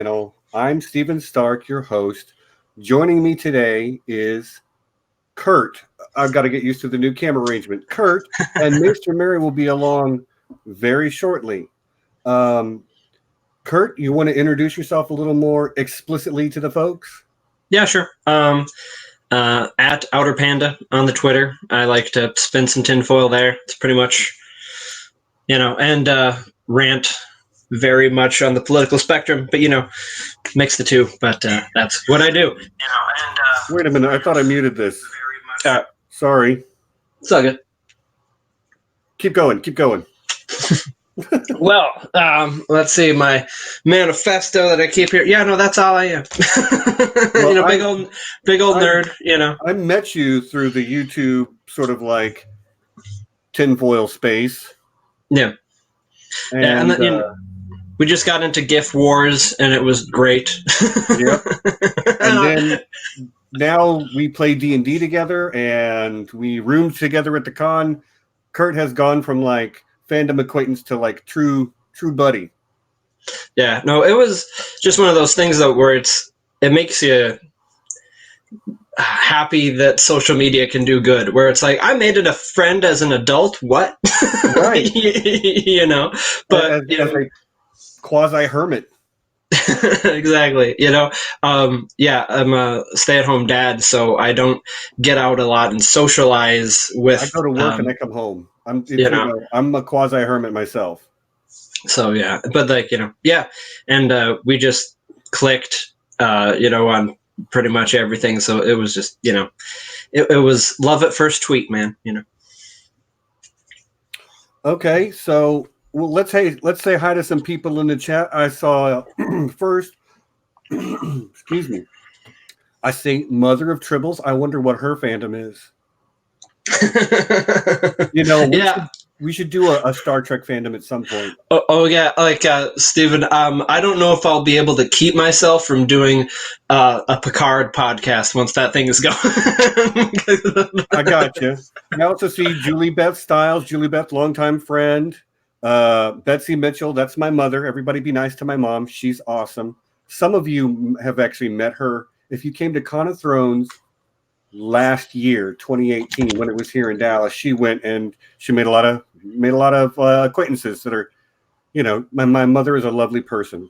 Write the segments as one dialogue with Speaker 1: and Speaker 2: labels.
Speaker 1: channel. I'm Steven Stark, your host. Joining me today is Curt. I've got to get used to the new camera arrangement. Curt and Maester Mary will be along very shortly. Curt, you want to introduce yourself a little more explicitly to the folks?
Speaker 2: Yeah, sure. At Outer Panda on the Twitter. I like to spin some tinfoil there. It's pretty much, and rant very much on the political spectrum, but mix the two. But that's what I do.
Speaker 1: Wait a minute, I thought I muted this. Sorry.
Speaker 2: It's all good.
Speaker 1: Keep going.
Speaker 2: Well, let's see, my manifesto that I keep here. Yeah, no, that's all I am. Well, big old nerd.
Speaker 1: I met you through the YouTube sort of like tinfoil space.
Speaker 2: Yeah. And then, we just got into GIF wars, and it was great.
Speaker 1: Yep. And then now we play D&D together, and we roomed together at the con. Curt has gone from like fandom acquaintance to like true buddy.
Speaker 2: Yeah, no, it was just one of those things though where it makes you happy that social media can do good, where it's like, I made it a friend as an adult. What?
Speaker 1: Right.
Speaker 2: But
Speaker 1: as a quasi hermit.
Speaker 2: Exactly. I'm a stay-at-home dad, so I don't get out a lot and socialize with.
Speaker 1: I go to work and I come home. I'm a quasi hermit myself.
Speaker 2: So yeah, but and we just clicked, on pretty much everything. So it was just, it was love at first tweet, man.
Speaker 1: Okay, so let's say hi to some people in the chat. I saw first. Excuse me. I see Mother of Tribbles. I wonder what her fandom is. We should do a Star Trek fandom at some point.
Speaker 2: Oh yeah, like Steven, I don't know if I'll be able to keep myself from doing a Picard podcast once that thing is going.
Speaker 1: I got you. I also see Julie Beth Stiles, Julie Beth, longtime friend. Betsy Mitchell, that's my mother. Everybody be nice to my mom. She's awesome. Some of you have actually met her. If you came to Con of Thrones last year, 2018, when it was here in Dallas, she went and she made a lot of acquaintances that are, my mother is a lovely person.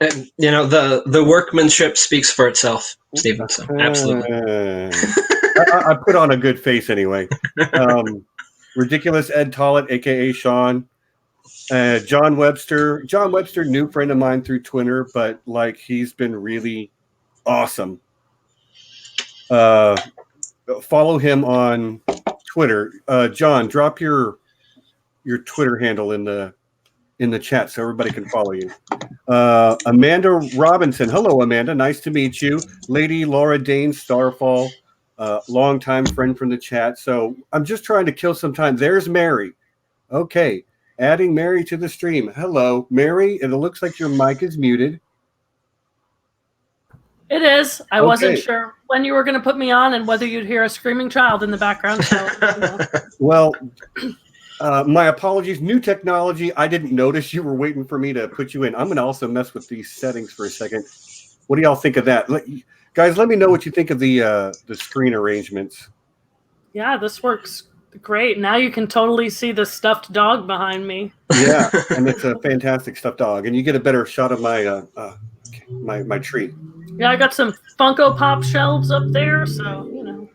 Speaker 2: And the workmanship speaks for itself, Stephen. So absolutely.
Speaker 1: I put on a good face anyway. Ridiculous Ed Tollett, aka Sean. John Webster, new friend of mine through Twitter, but like he's been really awesome. Follow him on Twitter. John, drop your Twitter handle in the chat so everybody can follow you. Amanda Robinson. Hello, Amanda. Nice to meet you. Lady Laura Dane Starfall, longtime friend from the chat. So I'm just trying to kill some time. There's Mary. Okay. Adding Mary to the stream. Hello, Mary. It looks like your mic is muted.
Speaker 3: It is. I wasn't sure when you were going to put me on and whether you'd hear a screaming child in the background. So,
Speaker 1: Well, my apologies. New technology. I didn't notice you were waiting for me to put you in. I'm going to also mess with these settings for a second. What do y'all think of that? Guys, let me know what you think of the screen arrangements.
Speaker 3: Yeah, this works great. Now you can totally see the stuffed dog behind me.
Speaker 1: Yeah, and it's a fantastic stuffed dog. And you get a better shot of my my tree.
Speaker 3: Yeah, I got some Funko Pop shelves up there, so,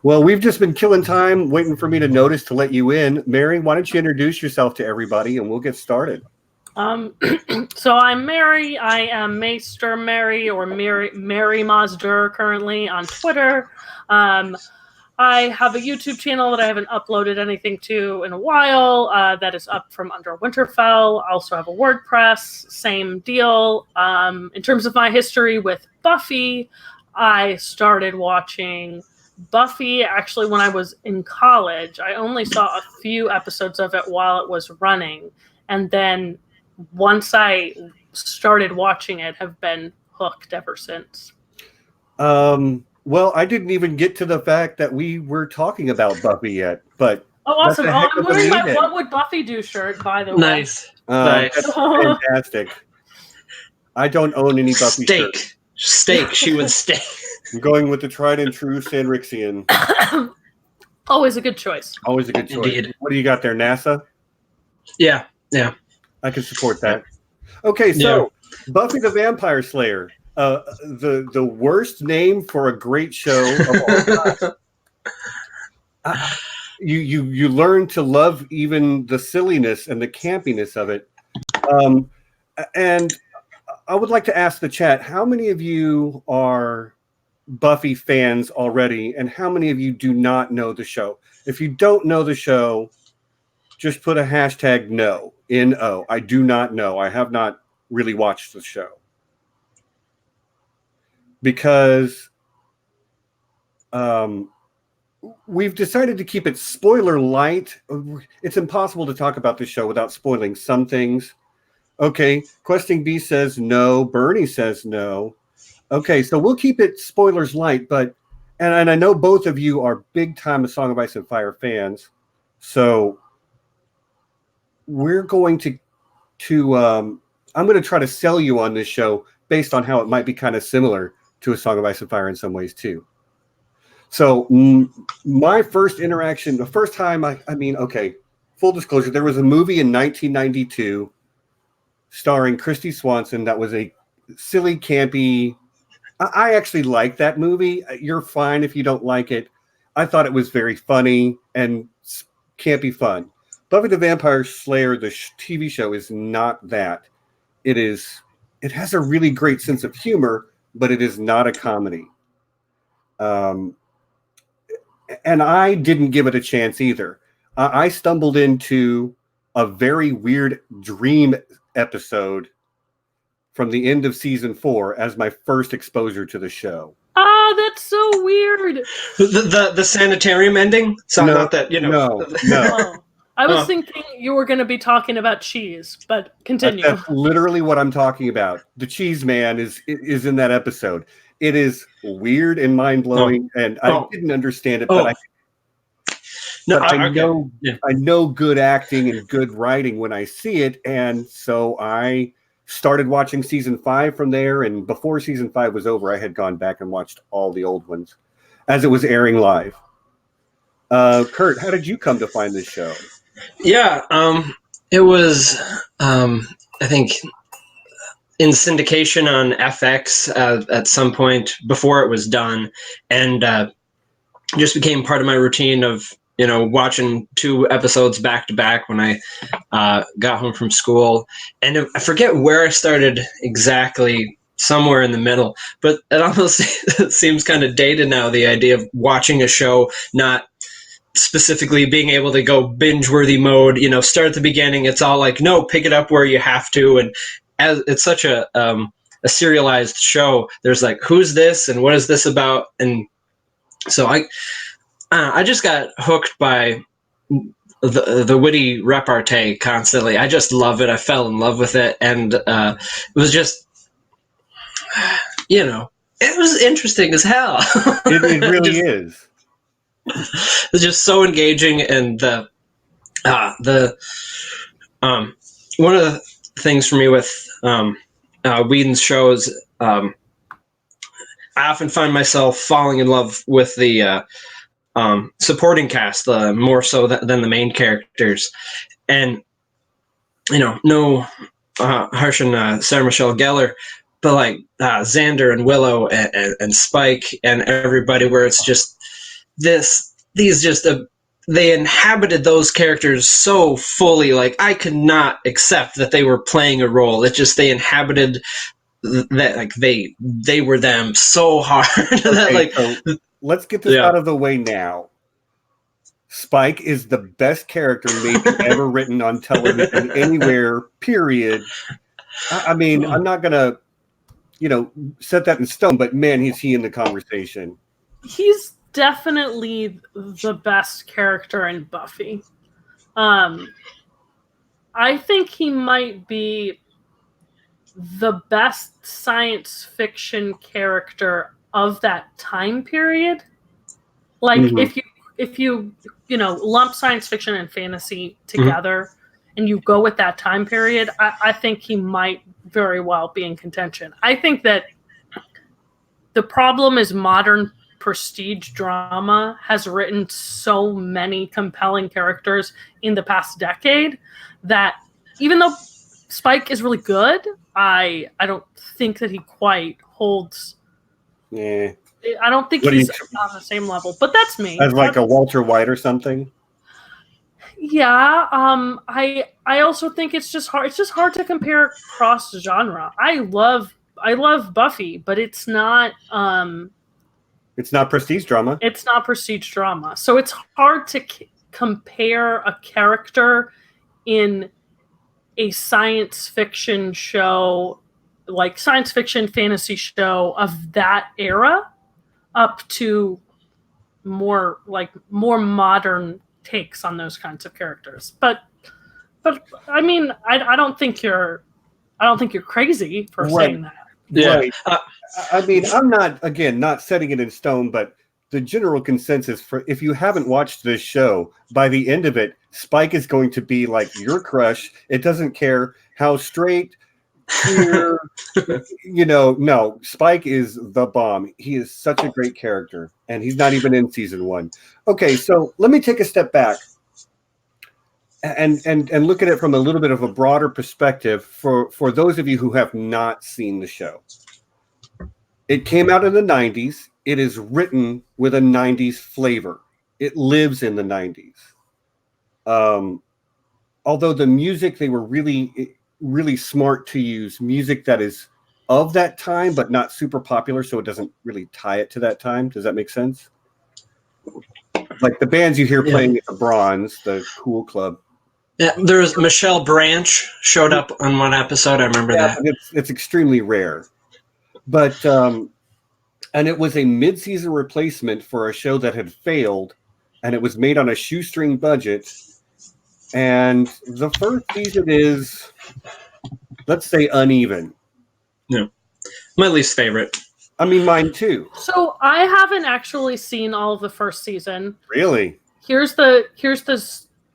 Speaker 1: Well, we've just been killing time waiting for me to notice to let you in. Mary, why don't you introduce yourself to everybody and we'll get started.
Speaker 3: So I'm Mary. I am Maester Mary or Mary Maester currently on Twitter. I have a YouTube channel that I haven't uploaded anything to in a while. That is up from under Winterfell. I also have a WordPress, same deal. In terms of my history with Buffy, I started watching Buffy actually when I was in college. I only saw a few episodes of it while it was running. And then once I started watching it, have been hooked ever since.
Speaker 1: Well, I didn't even get to the fact that we were talking about Buffy yet, but
Speaker 3: awesome! I'm wearing my "What Would Buffy Do" shirt, by the way.
Speaker 2: Nice.
Speaker 1: That's fantastic. I don't own any Buffy
Speaker 2: Steak.
Speaker 1: shirts.
Speaker 2: Steak. She would steak.
Speaker 1: I'm going with the tried and true Sandrixian.
Speaker 3: Always a good choice.
Speaker 1: Always a good choice.
Speaker 2: Indeed.
Speaker 1: What do you got there, NASA?
Speaker 2: Yeah.
Speaker 1: I can support that. Okay, so Buffy the Vampire Slayer, the worst name for a great show of all time. You learn to love even the silliness and the campiness of it. And I would like to ask the chat, how many of you are Buffy fans already, and how many of you do not know the show? If you don't know the show, just put a hashtag no, N-O. I do not know. I have not really watched the show. Because we've decided to keep it spoiler light. It's impossible to talk about the show without spoiling some things. Okay, Questing B says no. Bernie says no. Okay, so we'll keep it spoilers light, but and I know both of you are big time A Song of Ice and Fire fans, so we're going to I'm going to try to sell you on this show based on how it might be kind of similar to A Song of Ice and Fire in some ways too. So my first interaction, the first time I mean, okay, full disclosure, there was a movie in 1992 starring Christy Swanson that was a silly, campy. I actually like that movie. You're fine if you don't like it. I thought it was very funny and campy fun. Buffy the Vampire Slayer, the TV show, is not that. It has a really great sense of humor, but it is not a comedy. And I didn't give it a chance either. I stumbled into a very weird dream episode from the end of season 4 as my first exposure to the show.
Speaker 3: Ah, that's so weird.
Speaker 2: The sanitarium ending? So
Speaker 1: No,
Speaker 2: not that,
Speaker 1: no.
Speaker 3: Oh, I was thinking you were going to be talking about cheese, but continue.
Speaker 1: That's literally what I'm talking about. The Cheese Man is in that episode. It is weird and mind-blowing, and I didn't understand it, but I know good acting and good writing when I see it, and so I started watching season 5 from there, and before season 5 was over, I had gone back and watched all the old ones as it was airing live. Curt, how did you come to find this show?
Speaker 2: Yeah, it was, I think, in syndication on FX at some point before it was done, and just became part of my routine of watching 2 episodes back to back when I got home from school. And I forget where I started exactly, somewhere in the middle, but it almost seems kind of dated now, the idea of watching a show, not specifically being able to go binge-worthy mode, start at the beginning. It's all like, no, pick it up where you have to. And as it's such a serialized show, there's like, who's this and what is this about? And so I just got hooked by the witty repartee constantly. I just love it. I fell in love with it, and it was just, it was interesting as hell.
Speaker 1: It really is.
Speaker 2: It's just so engaging, and the one of the things for me with Whedon's shows, I often find myself falling in love with the supporting cast, more so than the main characters. And no Harsh and Sarah Michelle Gellar, but like Xander and Willow and Spike and everybody, where it's just they inhabited those characters so fully. Like, I could not accept that they were playing a role. It just, they inhabited that, like they were them so hard.
Speaker 1: Okay, so let's get this out of the way now. Spike is the best character maybe ever written on television anywhere, period. I mean, I'm not gonna set that in stone, but man, is he in the conversation.
Speaker 3: He's definitely the best character in Buffy. I think he might be the best science fiction character of that time period. Like, if you lump science fiction and fantasy together and you go with that time period, I think he might very well be in contention. I think that the problem is modern prestige drama has written so many compelling characters in the past decade that even though Spike is really good, I don't think that he quite holds.
Speaker 1: Yeah.
Speaker 3: I don't think he's on the same level, but that's me.
Speaker 1: As like a Walter White or something.
Speaker 3: Yeah. I also think it's just hard. It's just hard to compare cross genre. I love Buffy, but it's not.
Speaker 1: It's not prestige drama.
Speaker 3: It's not prestige drama, so it's hard to compare a character in a science fiction show, like science fiction fantasy show of that era, up to more modern takes on those kinds of characters. But I mean, I don't think you're crazy for saying that.
Speaker 2: Yeah.
Speaker 1: Right. I mean, I'm not setting it in stone, but the general consensus for if you haven't watched this show, by the end of it, Spike is going to be like your crush. It doesn't care how straight, queer, no, Spike is the bomb. He is such a great character, and he's not even in season 1. Okay, so let me take a step back and look at it from a little bit of a broader perspective for those of you who have not seen the show. It came out in the 90s. It is written with a 90s flavor. It lives in the 90s. Although the music, they were really, really smart to use music that is of that time, but not super popular, so it doesn't really tie it to that time. Does that make sense? Like the bands you hear playing at the Bronze, the Cool Club.
Speaker 2: Yeah, there's Michelle Branch showed up on one episode. I remember that.
Speaker 1: It's extremely rare. But and it was a mid-season replacement for a show that had failed, and it was made on a shoestring budget. And the first season is, let's say, uneven.
Speaker 2: Yeah, my least favorite.
Speaker 1: I mean, mine too.
Speaker 3: So I haven't actually seen all of the first season.
Speaker 1: Really?
Speaker 3: Here's the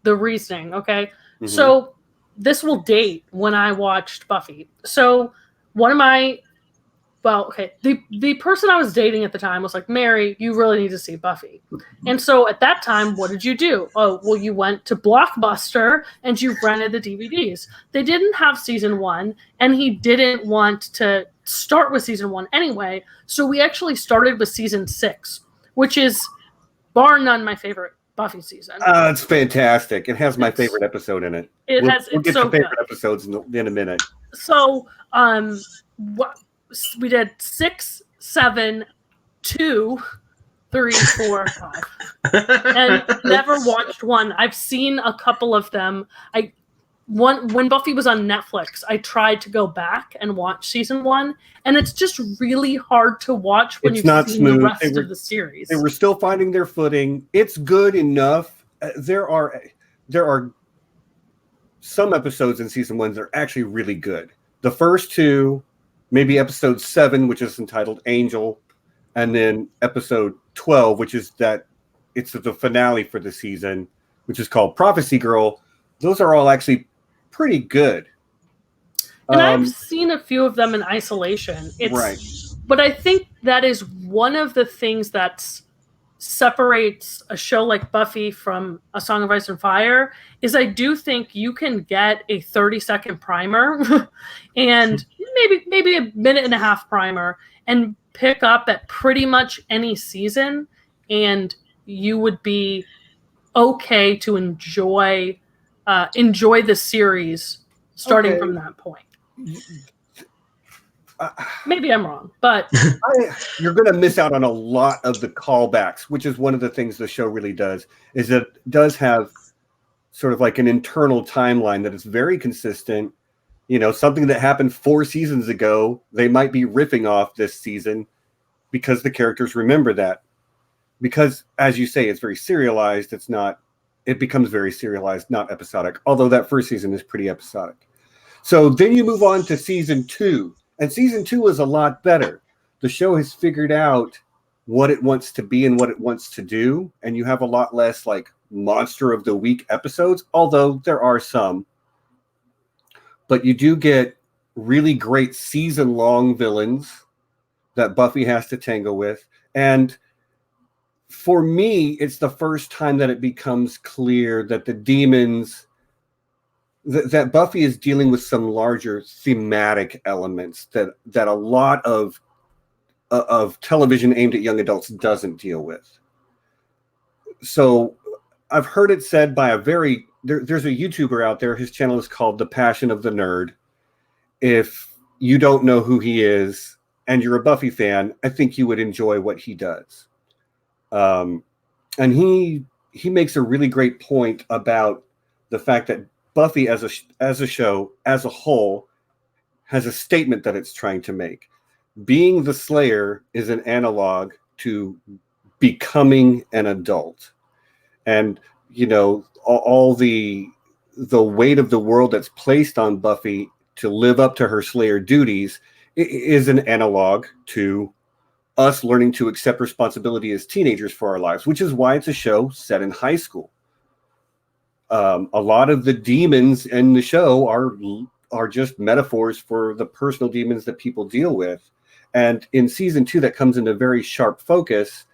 Speaker 3: reasoning. Okay,
Speaker 1: Mm-hmm.
Speaker 3: So this will date when I watched Buffy. So the person I was dating at the time was like, Mary, you really need to see Buffy. And so at that time, what did you do? Oh, well, you went to Blockbuster and you rented the DVDs. They didn't have season 1, and he didn't want to start with season 1 anyway. So we actually started with season 6, which is bar none my favorite Buffy season.
Speaker 1: It's fantastic. It has my favorite episode in it. We'll get to favorite episodes in a minute.
Speaker 3: So, we did 6, 7, 2, 3, 4, 5, and never watched one. I've seen a couple of them. When Buffy was on Netflix, I tried to go back and watch season 1, and it's just really hard to watch when you've seen the rest of the series.
Speaker 1: They were still finding their footing. It's good enough. There are some episodes in season 1 that are actually really good. The first 2. Maybe episode 7, which is entitled Angel, and then episode 12, which is it's the finale for the season, which is called Prophecy Girl. Those are all actually pretty good.
Speaker 3: And I've seen a few of them in isolation.
Speaker 1: Right.
Speaker 3: But I think that is one of the things that separates a show like Buffy from A Song of Ice and Fire is I do think you can get a 30-second primer and maybe a minute and a half primer and pick up at pretty much any season, and you would be okay to enjoy the series starting from that point. Maybe I'm wrong, but
Speaker 1: you're going to miss out on a lot of the callbacks, which is one of the things the show really does, is that it does have sort of like an internal timeline that is very consistent. Something that happened 4 seasons ago, they might be riffing off this season because the characters remember that. Because, as you say, it's very serialized. It becomes very serialized, not episodic, although that first season is pretty episodic. So then you move on to season 2. And season 2 is a lot better. The show has figured out what it wants to be and what it wants to do. And you have a lot less like monster of the week episodes, although there are some. But you do get really great season-long villains that Buffy has to tangle with. And for me, it's the first time that it becomes clear that the demons, that Buffy is dealing with some larger thematic elements that a lot of television aimed at young adults doesn't deal with. So I've heard it said by there's a YouTuber out there, his channel is called The Passion of the Nerd. If you don't know who he is and you're a Buffy fan, I think you would enjoy what he does. And he makes a really great point about the fact that Buffy as a show, as a whole, has a statement that it's trying to make. Being the Slayer is an analog to becoming an adult. And, you know, all the weight of the world that's placed on Buffy to live up to her Slayer duties is an analog to us learning to accept responsibility as teenagers for our lives, which is why it's a show set in high school. A lot of the demons in the show are just metaphors for the personal demons that people deal with. And in season 2, that comes into very sharp focus.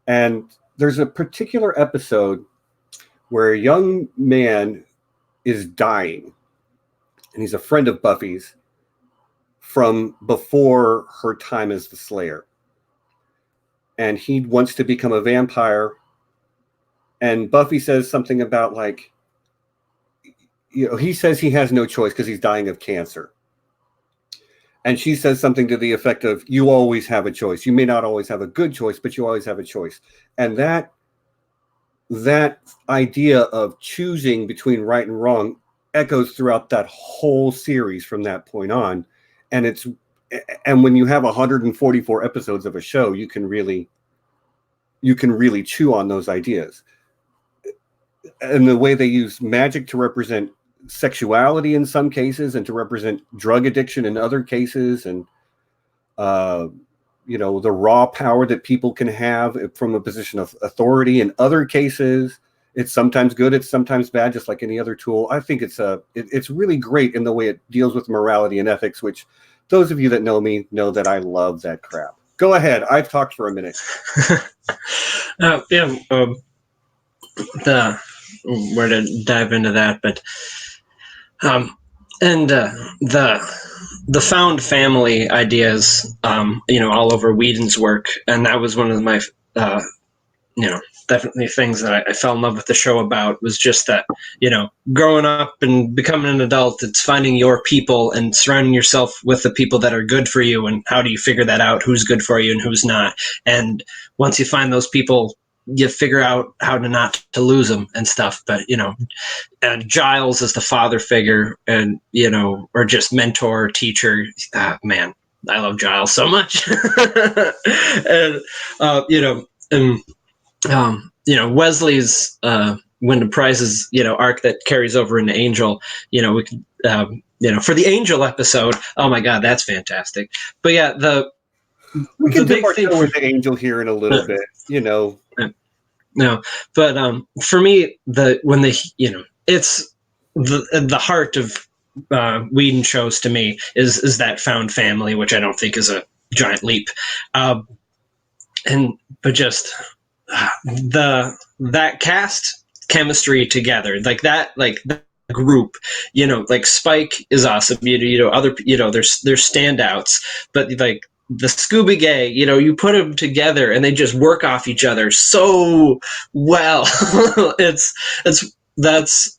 Speaker 1: And there's a particular episode where a young man is dying, and he's a friend of Buffy's from before her time as the Slayer. And he wants to become a vampire. And Buffy says something about, like, you know, he says he has no choice because he's dying of cancer. And she says something to the effect of, you always have a choice. You may not always have a good choice, but you always have a choice. And that idea of choosing between right and wrong echoes throughout that whole series from that point on. And when you have 144 episodes of a show, you can really chew on those ideas. And the way they use magic to represent sexuality in some cases and to represent drug addiction in other cases, and you know, the raw power that people can have from a position of authority in other cases. It's sometimes good, it's sometimes bad, just like any other tool. I think it's really great in the way it deals with morality and ethics, which those of you that know me know that I love that crap. Go ahead, I've talked for a minute.
Speaker 2: Where to dive into that, but the found family ideas, you know, all over Whedon's work, and that was one of my, you know, definitely things that I fell in love with the show about, was just that, you know, growing up and becoming an adult, it's finding your people and surrounding yourself with the people that are good for you, and how do you figure that out, who's good for you and who's not. And once you find those people, you figure out how to not to lose them and stuff. But, you know, and Giles is the father figure, and, you know, or just mentor, teacher. Man, I love Giles so much. And, you know, and, you know, Wesley's Wyndham Price's, you know, arc that carries over into Angel. You know, we could, you know, for the Angel episode, oh my God, that's fantastic. But yeah,
Speaker 1: we can dip our toe with the Angel here in a little bit, you know.
Speaker 2: No, but for me, you know, it's the heart of Whedon shows to me is that found family, which I don't think is a giant leap, but just that cast chemistry together, like that group, you know, like Spike is awesome, you know, other, you know, there's standouts, but like the Scooby Gang, you know, you put them together and they just work off each other so well. That's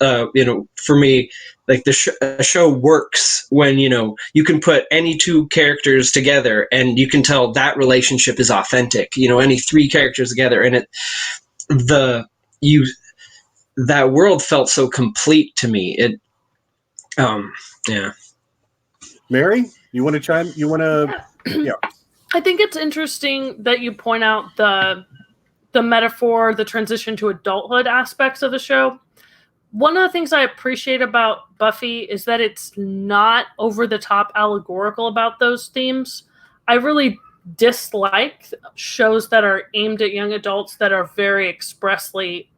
Speaker 2: you know, for me, like the show works when, you know, you can put any two characters together and you can tell that relationship is authentic. You know, any three characters together, and that world felt so complete to me. Yeah.
Speaker 1: Mary, you want to chime? You want to? Yeah.
Speaker 3: I think it's interesting that you point out the metaphor, the transition to adulthood aspects of the show. One of the things I appreciate about Buffy is that it's not over the top allegorical about those themes. I really dislike shows that are aimed at young adults that are very expressly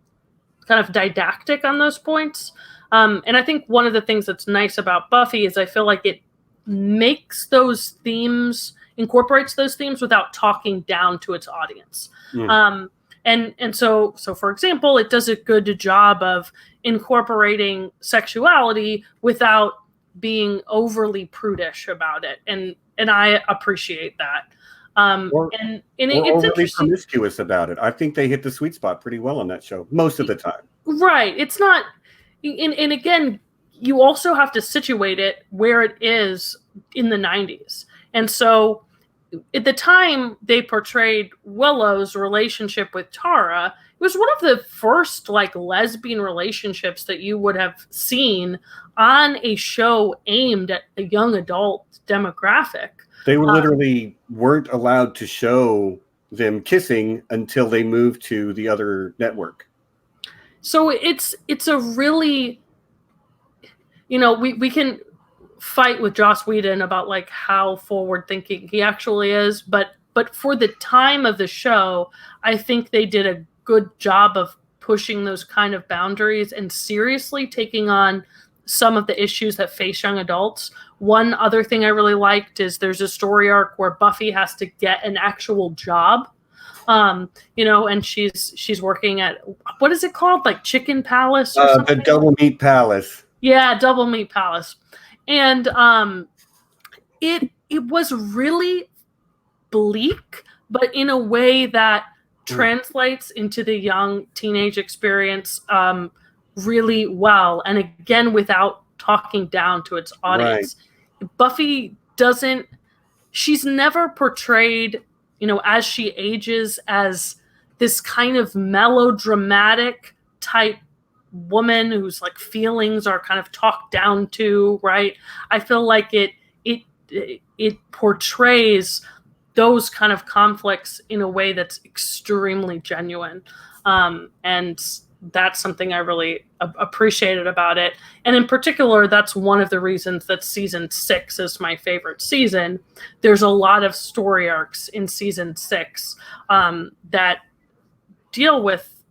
Speaker 3: kind of didactic on those points. And I think one of the things that's nice about Buffy is I feel like makes those themes, incorporates those themes without talking down to its audience. And so for example, it does a good job of incorporating sexuality without being overly prudish about it, and I appreciate that.
Speaker 1: Or
Speaker 3: It's
Speaker 1: overly
Speaker 3: interesting.
Speaker 1: promiscuous about it. I think they hit the sweet spot pretty well on that show most of the time.
Speaker 3: Right. It's not, and again, you also have to situate it where it is in the 90s. And so at the time they portrayed Willow's relationship with Tara, it was one of the first like lesbian relationships that you would have seen on a show aimed at a young adult demographic.
Speaker 1: They were literally weren't allowed to show them kissing until they moved to the other network. So
Speaker 3: it's a really, we can fight with Joss Whedon about like how forward thinking he actually is, but for the time of the show, I think they did a good job of pushing those kind of boundaries and seriously taking on some of the issues that face young adults. One other thing I really liked is there's a story arc where Buffy has to get an actual job. And she's working at, what is it called? Like Chicken Palace or something?
Speaker 1: The Double Meat Palace.
Speaker 3: Yeah, Double Meat Palace. And it was really bleak, but in a way that translates into the young teenage experience really well. And again, without talking down to its audience. Right. Buffy she's never portrayed, as she ages, as this kind of melodramatic type woman whose like feelings are kind of talked down to, right? I feel like it portrays those kind of conflicts in a way that's extremely genuine, and that's something I really appreciated about it. And in particular, that's one of the reasons that season 6 is my favorite season. There's a lot of story arcs in season 6 that deal with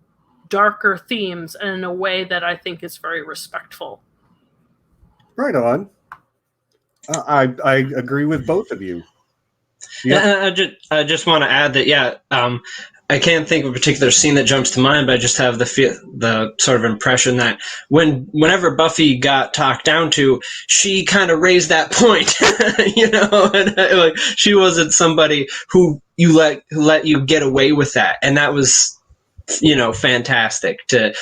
Speaker 3: darker themes and in a way that I think is very respectful.
Speaker 1: Right on. I agree with both of you.
Speaker 2: Yep. I just want to add that, I can't think of a particular scene that jumps to mind, but I just have the sort of impression that whenever Buffy got talked down to, she kind of raised that point, and like she wasn't somebody who let you get away with that, and that was, fantastic to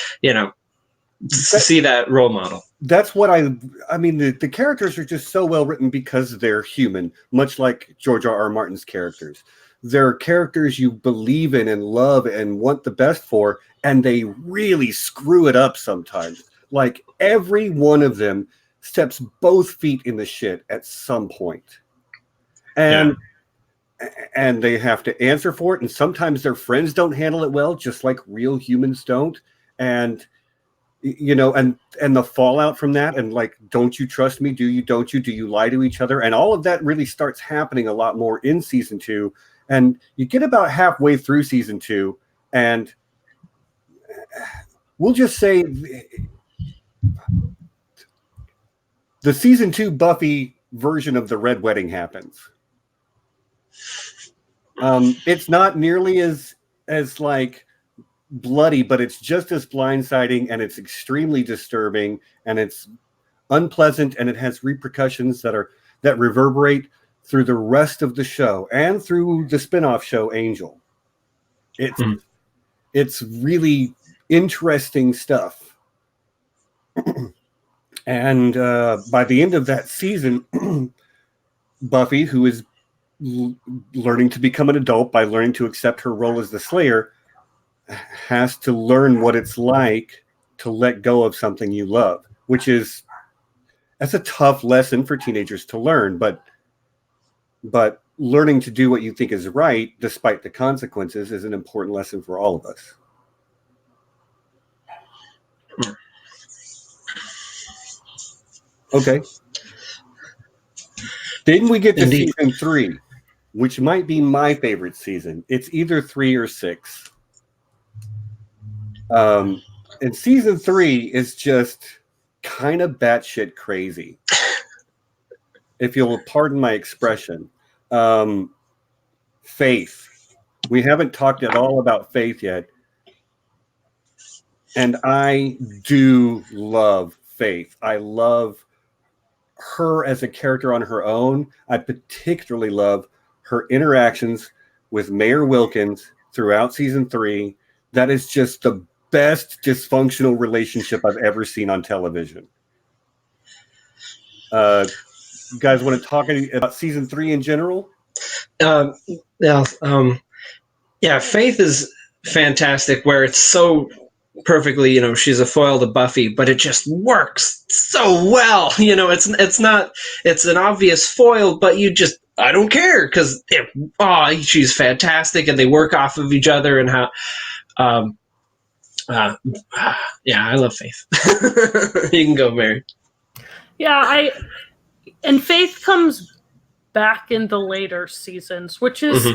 Speaker 2: see that role model.
Speaker 1: That's what I mean, the characters are just so well written because they're human, much like George R.R. Martin's characters. They're characters you believe in and love and want the best for, and they really screw it up sometimes. Like every one of them steps both feet in the shit at some point. And they have to answer for it, and sometimes their friends don't handle it well, just like real humans don't. And and the fallout from that, and like, don't you trust me? Do you? Don't you? Do you lie to each other? And all of that really starts happening a lot more in season 2. And you get about halfway through season 2, and we'll just say the season 2 Buffy version of the Red Wedding happens. It's not nearly as like bloody, but it's just as blindsiding, and it's extremely disturbing, and it's unpleasant, and it has repercussions that reverberate through the rest of the show and through the spin-off show Angel. It's really interesting stuff. And by the end of that season, Buffy, who is learning to become an adult by learning to accept her role as the Slayer, has to learn what it's like to let go of something you love, that's a tough lesson for teenagers to learn, but learning to do what you think is right despite the consequences is an important lesson for all of us. Okay. Then we get to season 3, which might be my favorite season. It's either 3 or 6. And season 3 is just kind of batshit crazy. if you'll pardon my expression. Faith. We haven't talked at all about Faith yet. And I do love Faith. I love her as a character on her own. I particularly love her interactions with Mayor Wilkins throughout season 3. That is just the best dysfunctional relationship I've ever seen on television. You guys want to talk about season 3 in general?
Speaker 2: Yeah, Faith is fantastic. Where it's so perfectly, she's a foil to Buffy, but it just works so well. It's an obvious foil, but I don't care because she's fantastic, and they work off of each other, and how. I love Faith. You can go, Mary.
Speaker 3: Yeah, and Faith comes back in the later seasons, which is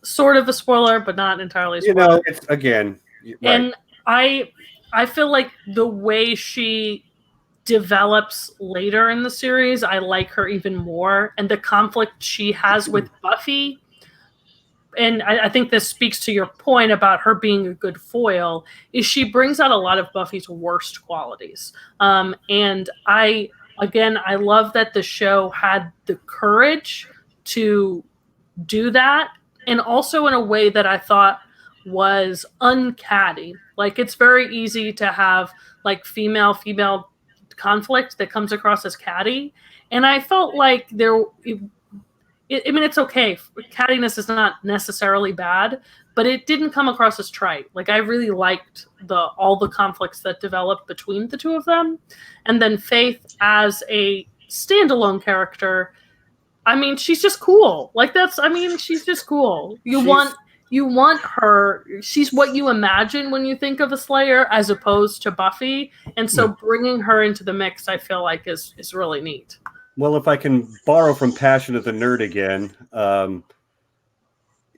Speaker 3: sort of a spoiler, but not entirely a spoiler.
Speaker 1: It's again, right.
Speaker 3: And I feel like the way she develops later in the series, I like her even more. And the conflict she has with Buffy, and I think this speaks to your point about her being a good foil, is she brings out a lot of Buffy's worst qualities. And I love that the show had the courage to do that, and also in a way that I thought was uncatty. Like, it's very easy to have like female conflict that comes across as catty, and I felt like it's okay. Cattiness is not necessarily bad, but it didn't come across as trite. Like, I really liked all the conflicts that developed between the two of them. And then Faith as a standalone character, she's just cool. She's just cool. You want her. She's what you imagine when you think of a Slayer, as opposed to Buffy. And so bringing her into the mix, I feel like is really neat.
Speaker 1: Well, if I can borrow from Passion of the Nerd again,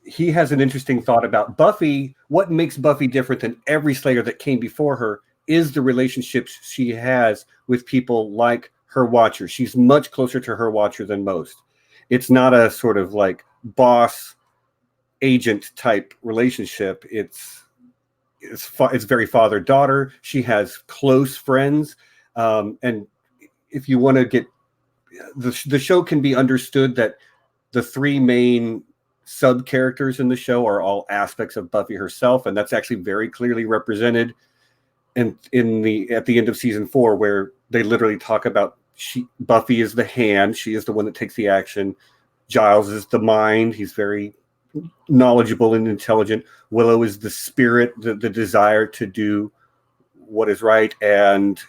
Speaker 1: he has an interesting thought about Buffy. What makes Buffy different than every Slayer that came before her is the relationships she has with people like her Watcher. She's much closer to her Watcher than most. It's not a sort of like boss agent type relationship. It's very father-daughter. She has close friends. And if you want to get the show can be understood that the 3 main sub characters in the show are all aspects of Buffy herself, and that's actually very clearly represented at the end of season 4, where they literally talk about Buffy is the hand, she is the one that takes the action. Giles is the mind, he's very knowledgeable and intelligent. Willow is the spirit, the desire to do what is right, and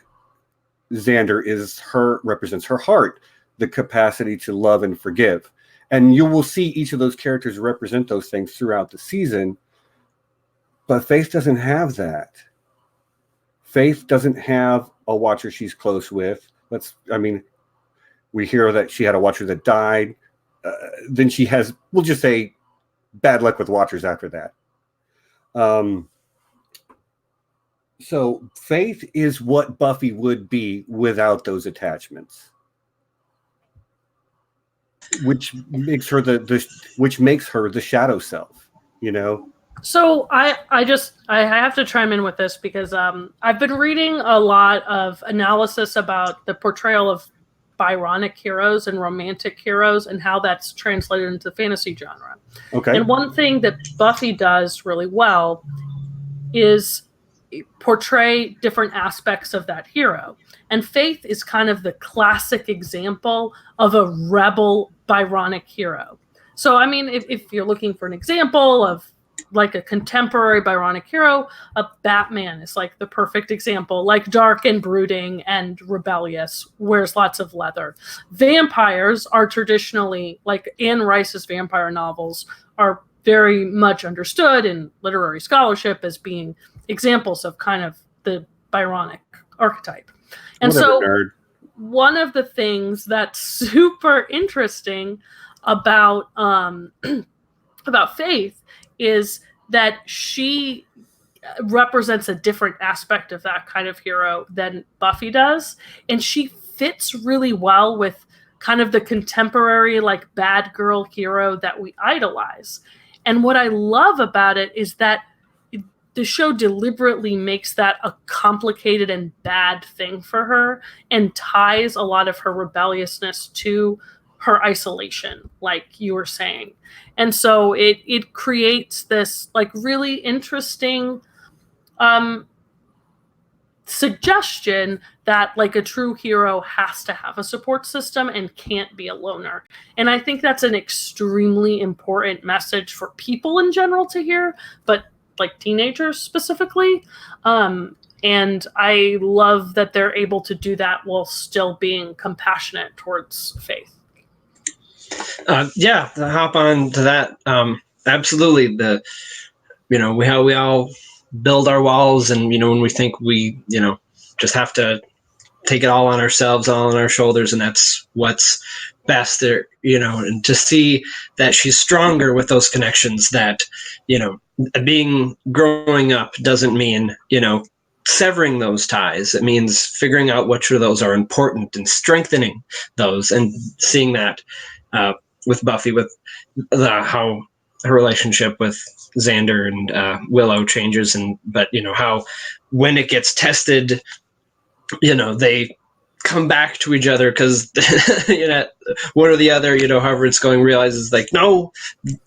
Speaker 1: Xander represents her heart, the capacity to love and forgive. And you will see each of those characters represent those things throughout the season. But Faith doesn't have that. Faith doesn't have a Watcher she's close with. We hear that she had a Watcher that died. Then she has, we'll just say, bad luck with Watchers after that. So Faith is what Buffy would be without those attachments, which makes her the shadow self,
Speaker 3: So I have to chime in with this because I've been reading a lot of analysis about the portrayal of Byronic heroes and romantic heroes and how that's translated into the fantasy genre.
Speaker 1: Okay.
Speaker 3: And one thing that Buffy does really well is portray different aspects of that hero. And Faith is kind of the classic example of a rebel Byronic hero. So, if you're looking for an example of like a contemporary Byronic hero, a Batman is like the perfect example, like dark and brooding and rebellious, wears lots of leather. Vampires are traditionally, like Anne Rice's vampire novels, are very much understood in literary scholarship as being examples of kind of the Byronic archetype. And
Speaker 1: nerd.
Speaker 3: One of the things that's super interesting about Faith is that she represents a different aspect of that kind of hero than Buffy does, and she fits really well with kind of the contemporary like bad girl hero that we idolize. And what I love about it is that the show deliberately makes that a complicated and bad thing for her and ties a lot of her rebelliousness to her isolation, like you were saying. And so it creates this like really interesting suggestion that like a true hero has to have a support system and can't be a loner. And I think that's an extremely important message for people in general to hear, but like teenagers specifically. And I love that they're able to do that while still being compassionate towards Faith.
Speaker 2: Yeah, to hop on to that. Absolutely. We all build our walls, and when we think we just have to take it all on ourselves, all on our shoulders, and that's what's best there. And to see that she's stronger with those connections, that growing up doesn't mean severing those ties. It means figuring out which of those are important and strengthening those, and seeing that with Buffy, with how her relationship with Xander and Willow changes, but how when it gets tested, they come back to each other because one or the other, however it's going, realizes like, no,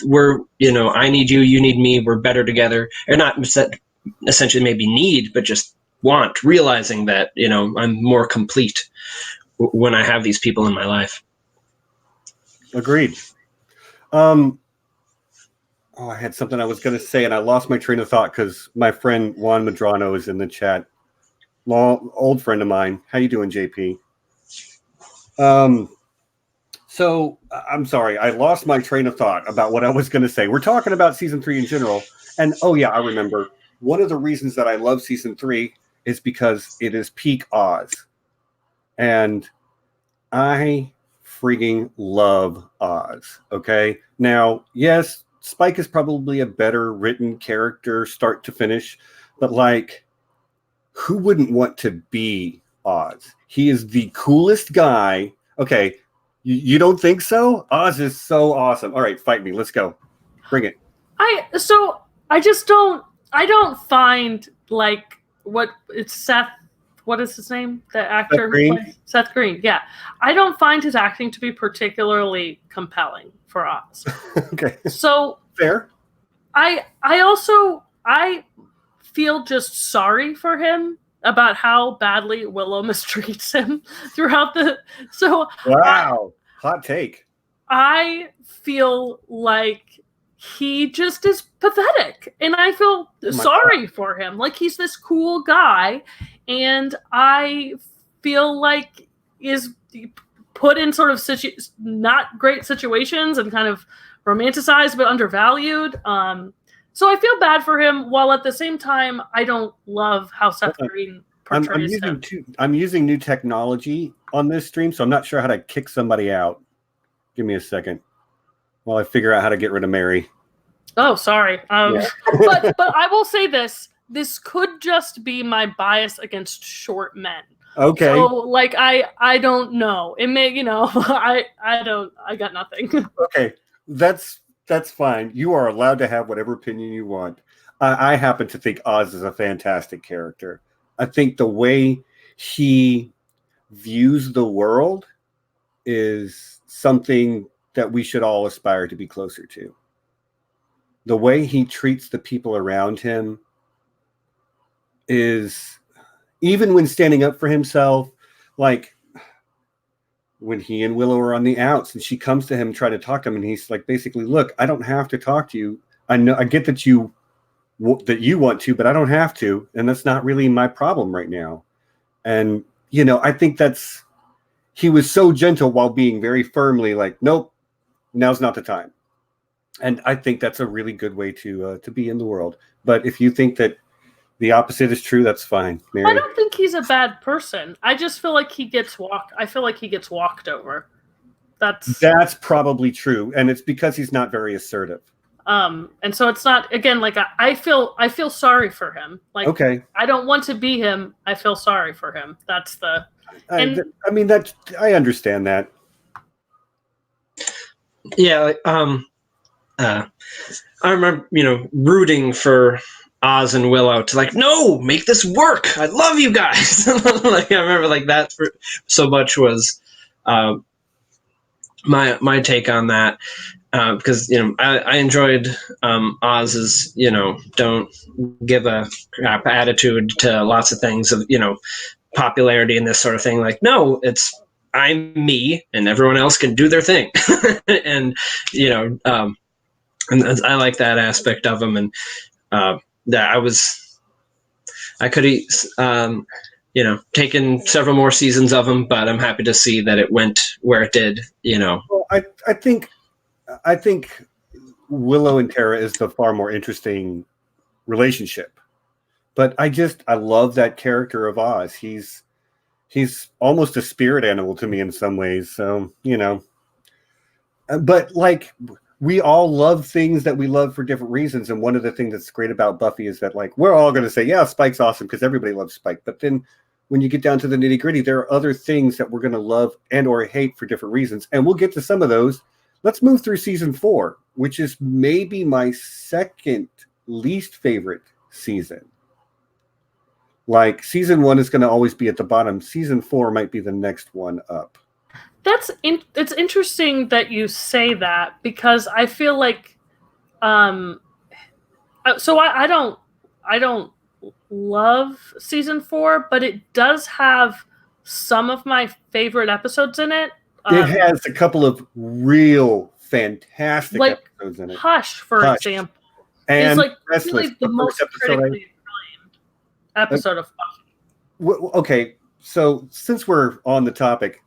Speaker 2: we're I need you, you need me, we're better together, or not essentially maybe need, but just realizing that I'm more complete when I have these people in my life.
Speaker 1: Agreed. I had something I was going to say, and I lost my train of thought because my friend Juan Madrano is in the chat. Old friend of mine. How you doing, JP? So I'm sorry, I lost my train of thought about what I was going to say. We're talking about season 3 in general, and I remember one of the reasons that I love season 3 is because it is peak Oz, and I freaking love Oz. Okay, now yes, Spike is probably a better written character start to finish, but like, who wouldn't want to be Oz? He is the coolest guy. Okay, you don't think so? Oz is so awesome. All right, fight me. Let's go. Bring it.
Speaker 3: I don't find like what it's Seth. What is his name? The actor who plays Seth Green. Yeah, I don't find his acting to be particularly compelling for Oz.
Speaker 1: Okay.
Speaker 3: So
Speaker 1: fair.
Speaker 3: I feel just sorry for him about how badly Willow mistreats him throughout the. So
Speaker 1: wow, hot take.
Speaker 3: I feel like he just is pathetic, and I feel sorry for him. Like, he's this cool guy, and I feel like is put in sort of not great situations and kind of romanticized but undervalued. So I feel bad for him, while at the same time I don't love how Seth Green portrays him.
Speaker 1: I'm using new technology on this stream, so I'm not sure how to kick somebody out. Give me a second while I figure out how to get rid of Mary.
Speaker 3: Oh, sorry. But I will say this. This could just be my bias against short men.
Speaker 1: Okay.
Speaker 3: So, like, I don't know. It may, I got nothing.
Speaker 1: Okay. That's fine. You are allowed to have whatever opinion you want. I happen to think Oz is a fantastic character. I think the way he views the world is something that we should all aspire to be closer to. The way he treats the people around him is, even when standing up for himself, like when he and Willow are on the outs and she comes to him trying to talk to him, and he's like, basically, look, I don't have to talk to you. I know, I get that you want to, but I don't have to, and that's not really my problem right now. And I think he was so gentle while being very firmly like, nope, now's not the time. And I think that's a really good way to be in the world. But if you think that the opposite is true, that's fine, Mary.
Speaker 3: I don't think he's a bad person. I just feel like he gets walked over. That's
Speaker 1: probably true, and it's because he's not very assertive.
Speaker 3: And so it's not, again, like I feel sorry for him. Like,
Speaker 1: okay,
Speaker 3: I don't want to be him. I feel sorry for him. That's the.
Speaker 1: I understand that.
Speaker 2: Yeah, I remember, rooting for Oz and Willow to like, no, make this work. I love you guys. Like I remember, like that so much was my take on that. Because I enjoyed Oz's don't give a crap attitude to lots of things of popularity and this sort of thing. Like, no, I'm me, and everyone else can do their thing, and and I like that aspect of him, and that I could taken several more seasons of him, but I'm happy to see that it went where it did.
Speaker 1: Well, I think Willow and Tara is the far more interesting relationship. But I love that character of Oz. He's almost a spirit animal to me in some ways. So, but like we all love things that we love for different reasons. And one of the things that's great about Buffy is that like we're all going to say, yeah, Spike's awesome because everybody loves Spike. But then when you get down to the nitty gritty, there are other things that we're going to love and or hate for different reasons. And we'll get to some of those. Let's move through season 4, which is maybe my second least favorite season. Like season 1 is going to always be at the bottom. Season 4 might be the next one up.
Speaker 3: It's interesting that you say that because I feel like, so I don't love season 4, but it does have some of my favorite episodes in it.
Speaker 1: It has a couple of real fantastic episodes in it.
Speaker 3: Hush, for example,
Speaker 1: and
Speaker 3: is like
Speaker 1: Restless,
Speaker 3: really the most critically acclaimed episode of Buffy.
Speaker 1: Okay, so since we're on the topic,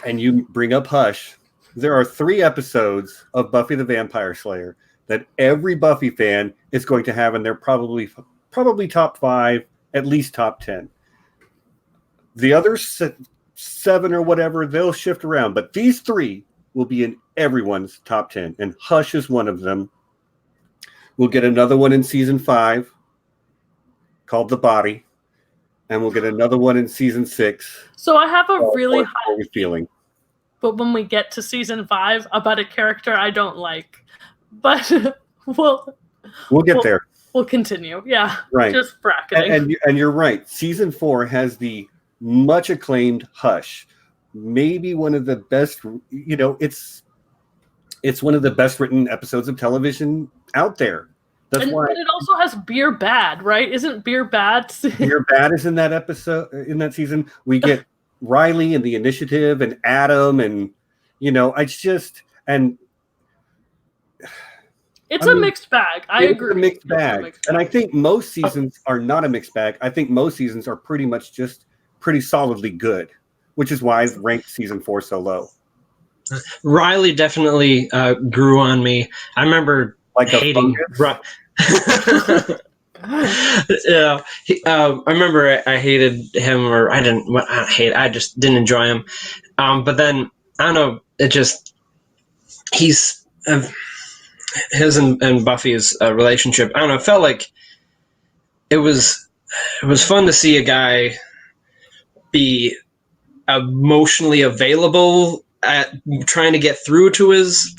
Speaker 1: and you bring up Hush, there are 3 episodes of Buffy the Vampire Slayer that every Buffy fan is going to have, and they're probably top 5, at least top 10. The other 7 or whatever, they'll shift around, but these 3 will be in everyone's top 10, and Hush is one of them. We'll get another one in season 5 called The Body, and we'll get another one in season 6.
Speaker 3: So I have a really high
Speaker 1: feeling.
Speaker 3: But when we get to season 5 about a character I don't like. But we'll
Speaker 1: get there.
Speaker 3: We'll continue. Yeah.
Speaker 1: Right.
Speaker 3: Just bracketing.
Speaker 1: And you're right. Season 4 has the much acclaimed Hush. Maybe one of the best, it's one of the best written episodes of television out there. That's why.
Speaker 3: But it also has Beer Bad, right? Isn't Beer Bad?
Speaker 1: Beer Bad is in that episode, in that season. We get Riley and the Initiative and Adam, and
Speaker 3: it's a mixed bag. I agree.
Speaker 1: It's a mixed bag. And I think most seasons are not a mixed bag. I think most seasons are pretty much just pretty solidly good, which is why I've ranked season 4 so low.
Speaker 2: Riley definitely grew on me. I remember hating. Yeah, I remember I hated him, or I didn't. I just didn't enjoy him. But then I don't know. It just his and Buffy's relationship. I don't know. It felt like it was fun to see a guy be emotionally available at trying to get through to his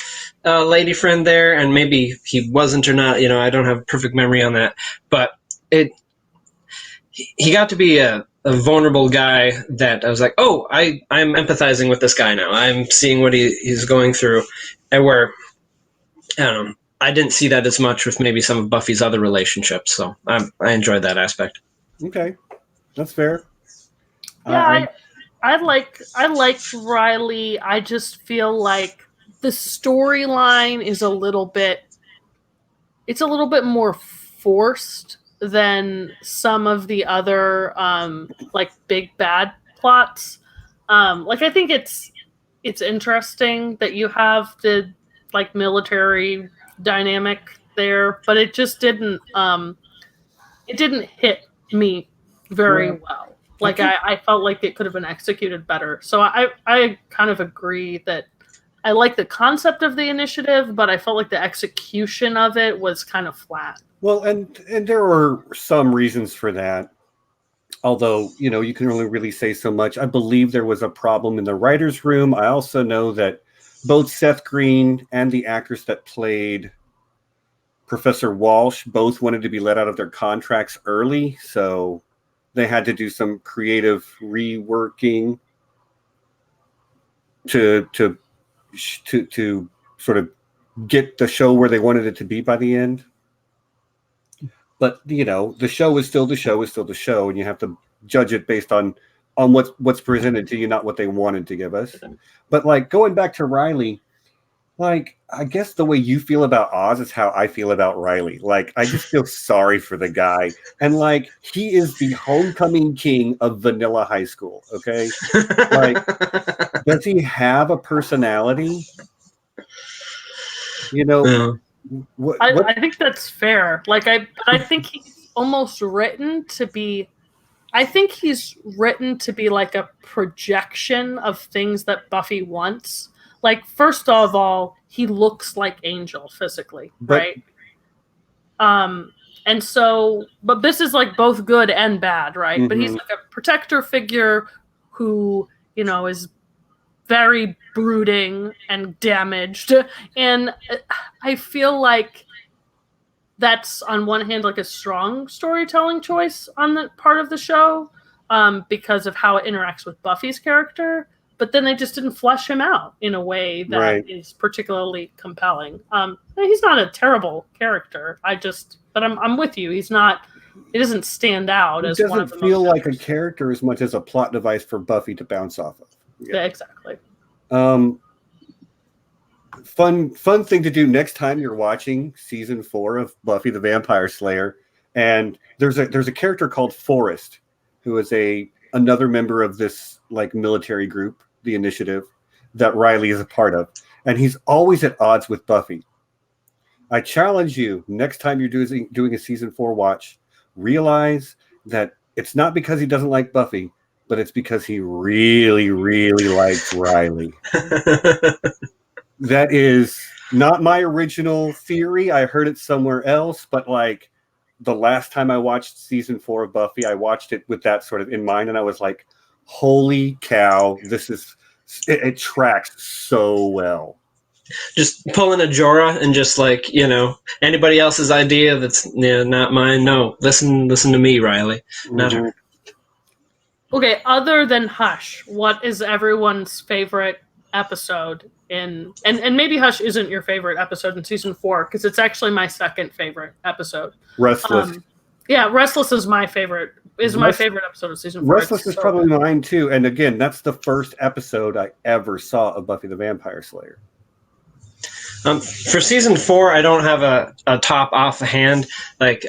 Speaker 2: lady friend there, and maybe he wasn't or not. I don't have a perfect memory on that, but he got to be a vulnerable guy that I was like, oh, I'm empathizing with this guy now. I'm seeing what he's going through, and where I don't know. I didn't see that as much with maybe some of Buffy's other relationships, so I enjoyed that aspect.
Speaker 1: Okay, that's fair.
Speaker 3: Yeah, I liked Riley. I just feel like the storyline is a little bit more forced than some of the other like big bad plots. Like I think it's interesting that you have the like military dynamic there, but it just didn't hit me very well. Like I felt like it could have been executed better. So I kind of agree that I like the concept of the Initiative, but I felt like the execution of it was kind of flat.
Speaker 1: Well, and there were some reasons for that. Although, you can only really say so much. I believe there was a problem in the writer's room. I also know that both Seth Green and the actress that played Professor Walsh both wanted to be let out of their contracts early, so they had to do some creative reworking to sort of get the show where they wanted it to be by the end. But the show is still the show, and you have to judge it based on what's presented to you, not what they wanted to give us. But like going back to Riley, like I guess the way you feel about Oz is how I feel about Riley. Like I just feel sorry for the guy, and like he is the homecoming king of vanilla high school. Okay, like does he have a personality? What
Speaker 3: I think that's fair. Like I think he's almost written to be. I think he's written to be like a projection of things that Buffy wants. Like first of all, he looks like Angel physically, right? And so, but this is like both good and bad, right?
Speaker 1: Mm-hmm.
Speaker 3: But he's like a protector figure who is very brooding and damaged, and I feel like that's on one hand like a strong storytelling choice on the part of the show, because of how it interacts with Buffy's character, but then they just didn't flesh him out in a way that is particularly compelling. He's not a terrible character, but I'm with you, he doesn't stand out as one of the most.
Speaker 1: It doesn't feel like a character as much as a plot device for Buffy to bounce off of.
Speaker 3: Yeah, exactly.
Speaker 1: Fun thing to do next time you're watching season 4 of Buffy the Vampire Slayer, and there's a character called Forrest, who is another member of this like military group, the Initiative, that Riley is a part of, and he's always at odds with Buffy. I challenge you, next time you're doing a season 4 watch, realize that it's not because he doesn't like Buffy, but it's because he really, really likes Riley. That is not my original theory. I heard it somewhere else, but like the last time I watched season 4 of Buffy, I watched it with that sort of in mind, and I was like, holy cow, it tracks so well.
Speaker 2: Just pulling a Jorah and just like, anybody else's idea that's not mine. No, listen to me, Riley. Not her.
Speaker 3: Okay, other than Hush, what is everyone's favorite episode and maybe Hush isn't your favorite episode in season 4, because it's actually my second favorite episode.
Speaker 1: Restless.
Speaker 3: Restless is my favorite episode of season 4.
Speaker 1: Restless is probably mine too, and again, that's the first episode I ever saw of Buffy the Vampire Slayer.
Speaker 2: For season 4, I don't have a top off the hand. Like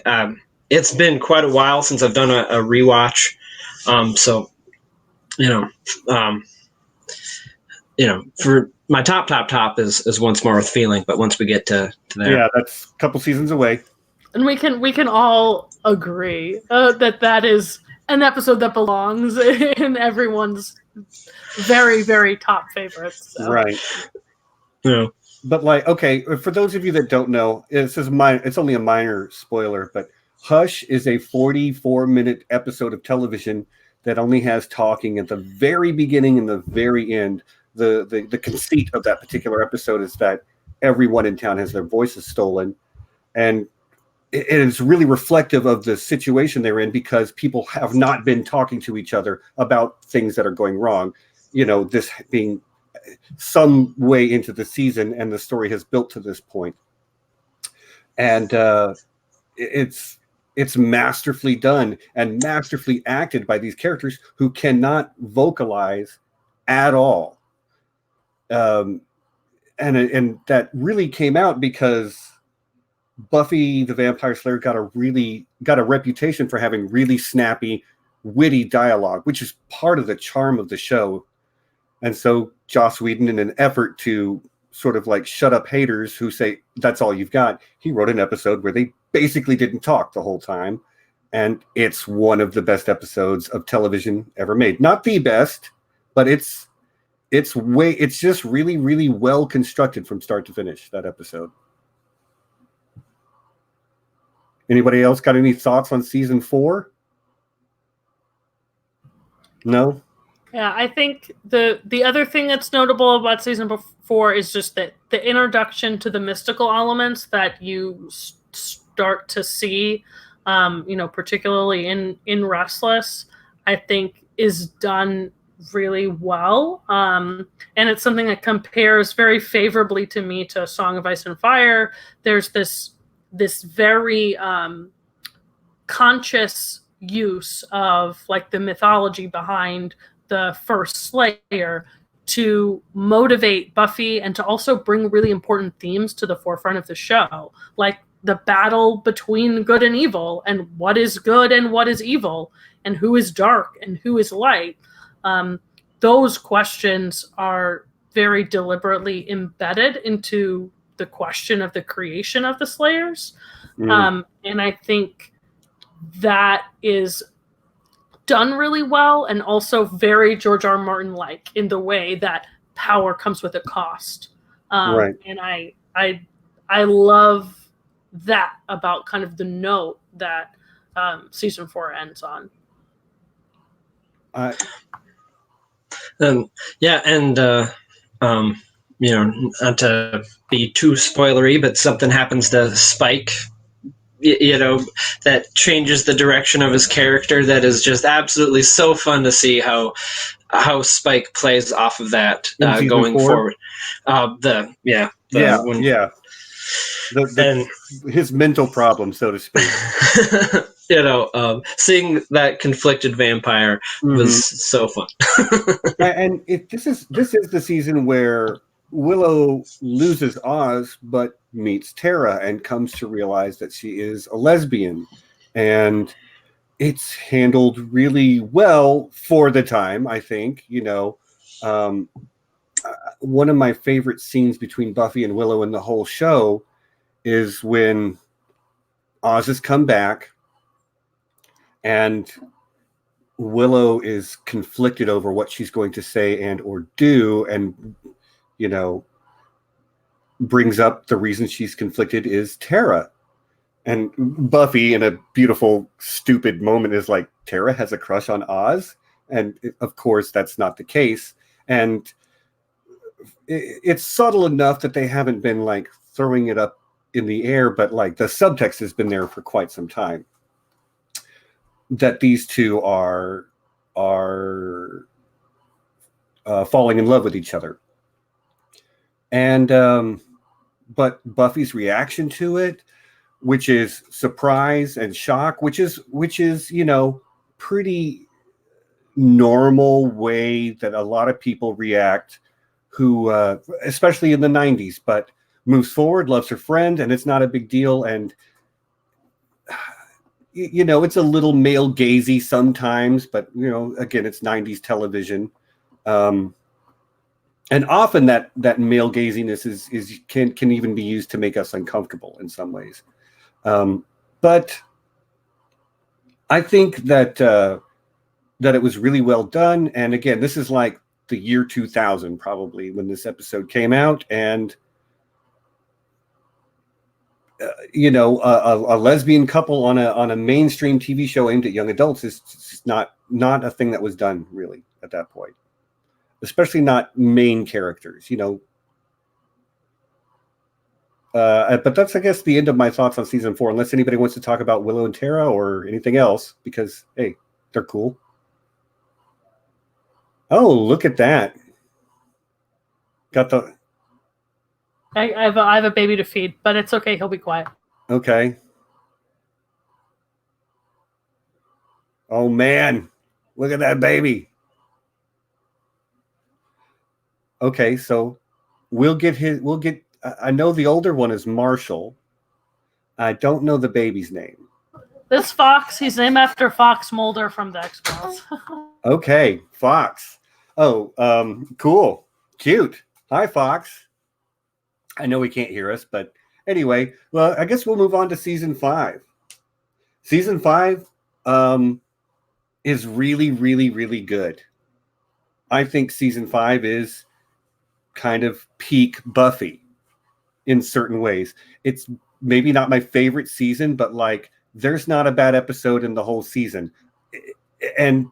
Speaker 2: it's been quite a while since I've done a rewatch. So for my top is Once More with Feeling, but once we get to there,
Speaker 1: yeah, that's a couple seasons away,
Speaker 3: and we can all agree that is an episode that belongs in everyone's very, very top favorites. So.
Speaker 1: Right?
Speaker 2: Yeah.
Speaker 1: But like, okay, for those of you that don't know, it's only a minor spoiler, but Hush is a 44-minute episode of television that only has talking at the very beginning and the very end. The conceit of that particular episode is that everyone in town has their voices stolen, and it is really reflective of the situation they're in, because people have not been talking to each other about things that are going wrong. This being some way into the season, and the story has built to this point, and it's masterfully done and masterfully acted by these characters who cannot vocalize at all. And that really came out because Buffy the Vampire Slayer got a reputation for having really snappy, witty dialogue, which is part of the charm of the show. And so Joss Whedon, in an effort to sort of like shut up haters who say that's all you've got, he wrote an episode where they basically didn't talk the whole time, and it's one of the best episodes of television ever made. Not the best, but it's just really, really well constructed from start to finish, that episode. Anybody else got any thoughts on season 4? No?
Speaker 3: Yeah, I think the other thing that's notable about season 4 is just that the introduction to the mystical elements that you start to see, particularly in Restless, I think is done really well. And it's something that compares very favorably to me to Song of Ice and Fire. There's this very conscious use of like the mythology behind the first Slayer to motivate Buffy and to also bring really important themes to the forefront of the show, like the battle between good and evil, and what is good and what is evil, and who is dark and who is light. Those questions are very deliberately embedded into the question of the creation of the Slayers. And I think that is done really well, and also very George R. Martin like in the way that power comes with a cost.
Speaker 1: Right.
Speaker 3: And I love that about kind of the note that season 4 ends on.
Speaker 2: Yeah, and not to be too spoilery, but something happens to Spike, that changes the direction of his character. That is just absolutely so fun to see how Spike plays off of that going forward.
Speaker 1: His mental problem, so to speak.
Speaker 2: Seeing that conflicted vampire was so fun.
Speaker 1: And this is the season where Willow loses Oz, but meets Tara and comes to realize that she is a lesbian, and it's handled really well for the time. I think one of my favorite scenes between Buffy and Willow in the whole show is when Oz has come back and Willow is conflicted over what she's going to say and or do, and brings up the reason she's conflicted is Tara. And Buffy, in a beautiful, stupid moment, is like, Tara has a crush on Oz? And of course, that's not the case. And it's subtle enough that they haven't been like throwing it up in the air, but like the subtext has been there for quite some time, that these two are falling in love with each other. And but Buffy's reaction to it, which is surprise and shock, which is pretty normal way that a lot of people react who especially in the 90s, but moves forward, loves her friend, and it's not a big deal. And it's a little male gazy sometimes, but again, it's 90s television. And often that male gaziness can even be used to make us uncomfortable in some ways. But I think that it was really well done. And again, this is like the year 2000 probably when this episode came out, and a lesbian couple on a mainstream TV show aimed at young adults is just not a thing that was done really at that point, especially not main characters, but that's, I guess, the end of my thoughts on season 4, unless anybody wants to talk about Willow and Tara or anything else, because hey, they're cool. Oh, look at that. Got the
Speaker 3: I have a baby to feed, but it's okay. He'll be quiet.
Speaker 1: Okay. Oh man, look at that baby. Okay, so we'll get. I know the older one is Marshall. I don't know the baby's name.
Speaker 3: This Fox, he's named after Fox Mulder from the X-Files.
Speaker 1: Okay, Fox. Oh, cool. Cute. Hi, Fox. I know he can't hear us, but anyway, well, I guess we'll move on to season 5. Season 5 is really, really, really good. I think season 5 is kind of peak Buffy in certain ways. It's maybe not my favorite season, but like there's not a bad episode in the whole season. And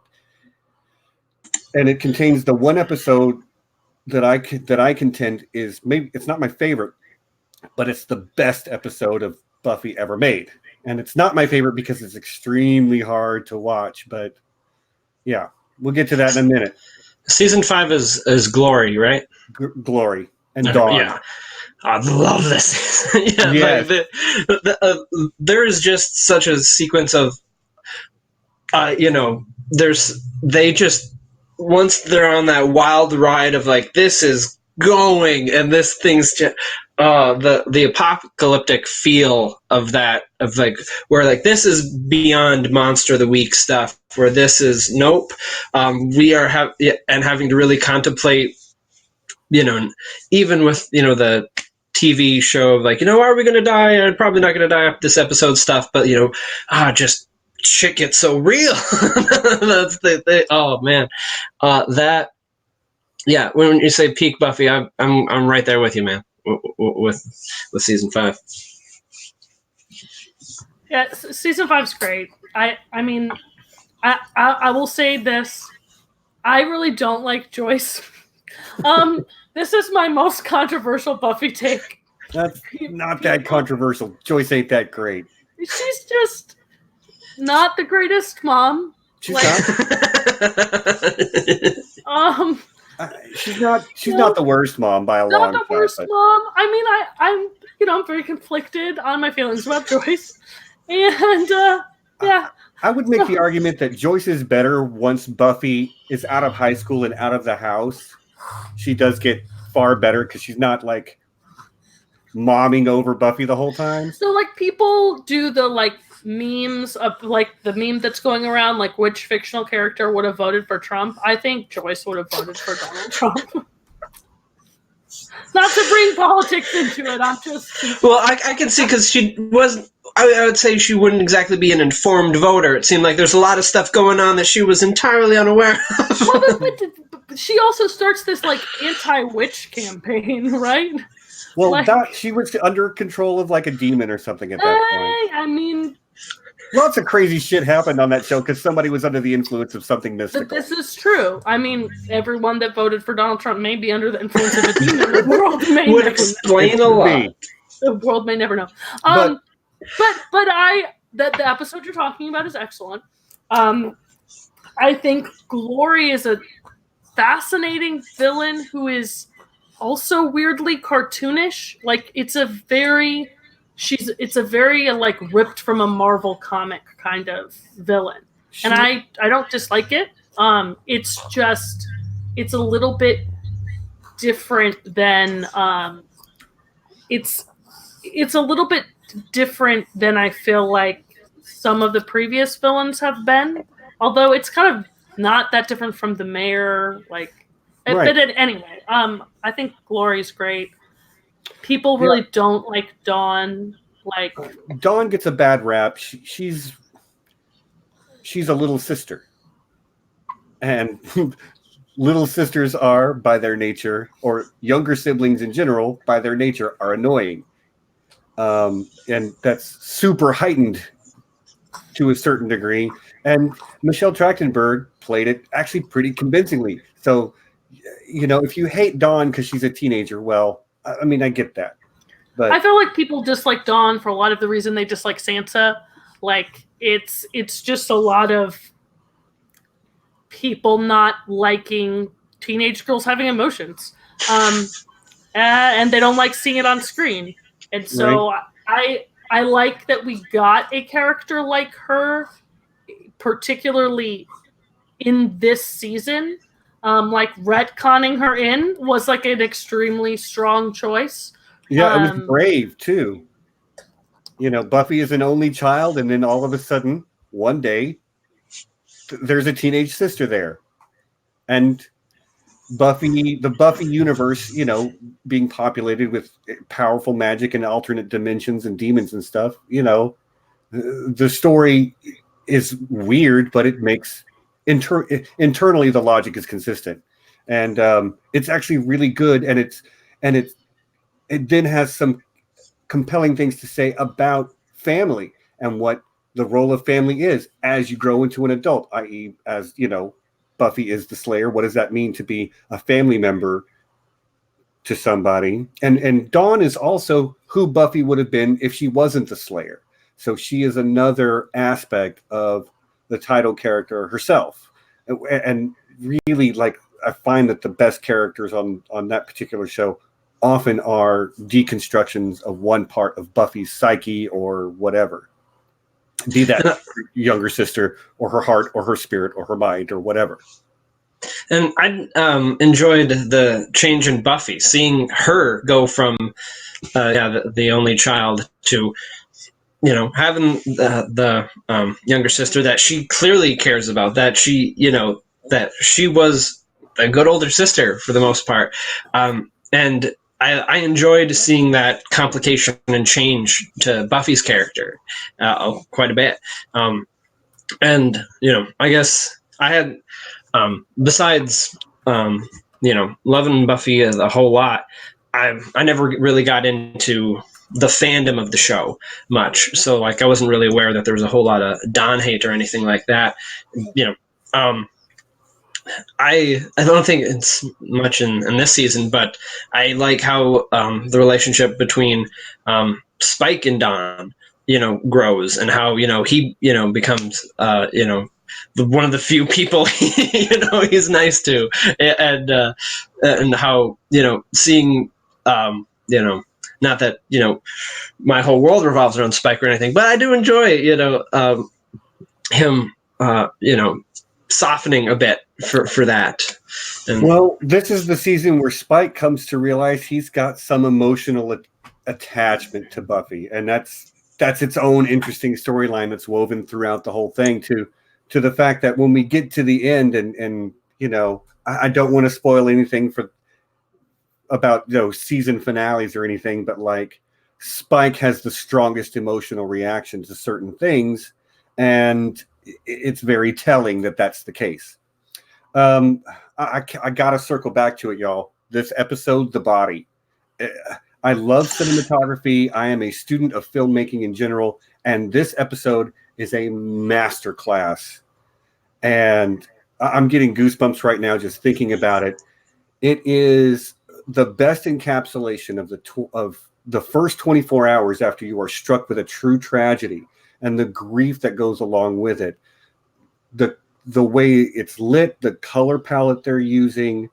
Speaker 1: and it contains the one episode that I contend is maybe it's not my favorite, but it's the best episode of Buffy ever made. And it's not my favorite because it's extremely hard to watch, but yeah, we'll get to that in a minute.
Speaker 2: Season 5 is Glory, right?
Speaker 1: Glory and Dawn.
Speaker 2: Yeah. I love this. Yeah,
Speaker 1: yes.
Speaker 2: There is just such a sequence of, they just, once they're on that wild ride of like, this is going and this thing's just, the apocalyptic feel of that, of like, where like, this is beyond Monster of the Week stuff, where this is, nope, we are having to really contemplate, even with, the TV show of like, are we going to die? I'm probably not going to die after this episode stuff, but just shit gets so real. That's oh man, that when you say peak Buffy, I'm right there with you, man. With season 5.
Speaker 3: Yeah, season 5's great. I mean, I will say this: I really don't like Joyce. This is my most controversial Buffy take.
Speaker 1: That's not that controversial. Joyce ain't that great.
Speaker 3: She's just not the greatest mom.
Speaker 1: She's not. She's not the worst mom by a long shot.
Speaker 3: Not the worst mom. I mean, I'm very conflicted on my feelings about Joyce, and yeah.
Speaker 1: I would make the argument that Joyce is better once Buffy is out of high school and out of the house. She does get far better because she's not like momming over Buffy the whole time.
Speaker 3: So like people do the like memes of like the meme that's going around like which fictional character would have voted for Trump. I think Joyce would have voted for Donald Trump. Not to bring politics into it. I'm just
Speaker 2: well, I can see because she was. I would say she wouldn't exactly be an informed voter. It seemed like there's a lot of stuff going on that she was entirely unaware of.
Speaker 3: Well, but she also starts this like anti-witch campaign, right?
Speaker 1: Well,
Speaker 3: like,
Speaker 1: she was under control of like a demon or something at that point.
Speaker 3: I mean,
Speaker 1: lots of crazy shit happened on that show because somebody was under the influence of something mystical.
Speaker 3: But this is true. I mean, everyone that voted for Donald Trump may be under the influence of a demon. The world may
Speaker 2: would explain a lot.
Speaker 3: The world may never know. But the episode you're talking about is excellent. I think Glory is a fascinating villain who is also weirdly cartoonish. Like it's a very like ripped from a Marvel comic kind of villain. And I don't dislike it. It's a little bit different than it's a little bit different than I feel like some of the previous villains have been. Although it's kind of not that different from the mayor, like. Right. But anyway, I think Glory's great. People really don't like Dawn. Like
Speaker 1: Dawn gets a bad rap. She's a little sister, and little sisters are, by their nature, or younger siblings in general, by their nature, are annoying. And that's super heightened to a certain degree. And Michelle Trachtenberg played it actually pretty convincingly. So, if you hate Dawn because she's a teenager, well, I mean, I get that. But
Speaker 3: I feel like people dislike Dawn for a lot of the reason they dislike Sansa. Like, it's just a lot of people not liking teenage girls having emotions. And they don't like seeing it on screen. And so right. I like that we got a character like her, particularly in this season. Like retconning her in was like an extremely strong choice.
Speaker 1: Yeah, it was brave too. Buffy is an only child, and then all of a sudden, one day, there's a teenage sister there. And the Buffy universe, being populated with powerful magic and alternate dimensions and demons and stuff, the story is weird, but it makes internally the logic is consistent. And it's actually really good, and it then has some compelling things to say about family and what the role of family is as you grow into an adult, i.e. as Buffy is the Slayer? What does that mean to be a family member to somebody? And Dawn is also who Buffy would have been if she wasn't the Slayer. So she is another aspect of the title character herself. And really, like, I find that the best characters on that particular show often are deconstructions of one part of Buffy's psyche or whatever. Be that her younger sister or her heart or her spirit or her mind or whatever.
Speaker 2: And I enjoyed the change in Buffy, seeing her go from the only child to, you know, having the younger sister that she clearly cares about, that she, you know, that she was a good older sister for the most part. And I enjoyed seeing that complication and change to Buffy's character quite a bit. And, you know, I guess I had, besides, you know, loving Buffy a whole lot, I never really got into the fandom of the show much. So, like, I wasn't really aware that there was a whole lot of Don hate or anything like that. You know, I don't think it's much in this season, but I like how the relationship between Spike and Don, you know, grows, and how, you know, he, you know, becomes, you know, one of the few people, you know, he's nice to, and how, you know, seeing, you know, not that, you know, my whole world revolves around Spike or anything, but I do enjoy, you know, him, you know, softening a bit for that. And,
Speaker 1: well, this is the season where Spike comes to realize he's got some emotional attachment to Buffy, and that's its own interesting storyline that's woven throughout the whole thing, to the fact that when we get to the end, and you know, I don't want to spoil anything about, you know, season finales or anything, but like, Spike has the strongest emotional reaction to certain things, and it's very telling that that's the case. I gotta circle back to it, y'all. This episode, The Body. I love cinematography. I am a student of filmmaking in general, and this episode is a masterclass. And I'm getting goosebumps right now just thinking about it. It is the best encapsulation of the first 24 hours after you are struck with a true tragedy and the grief that goes along with it. The way it's lit, the color palette they're using,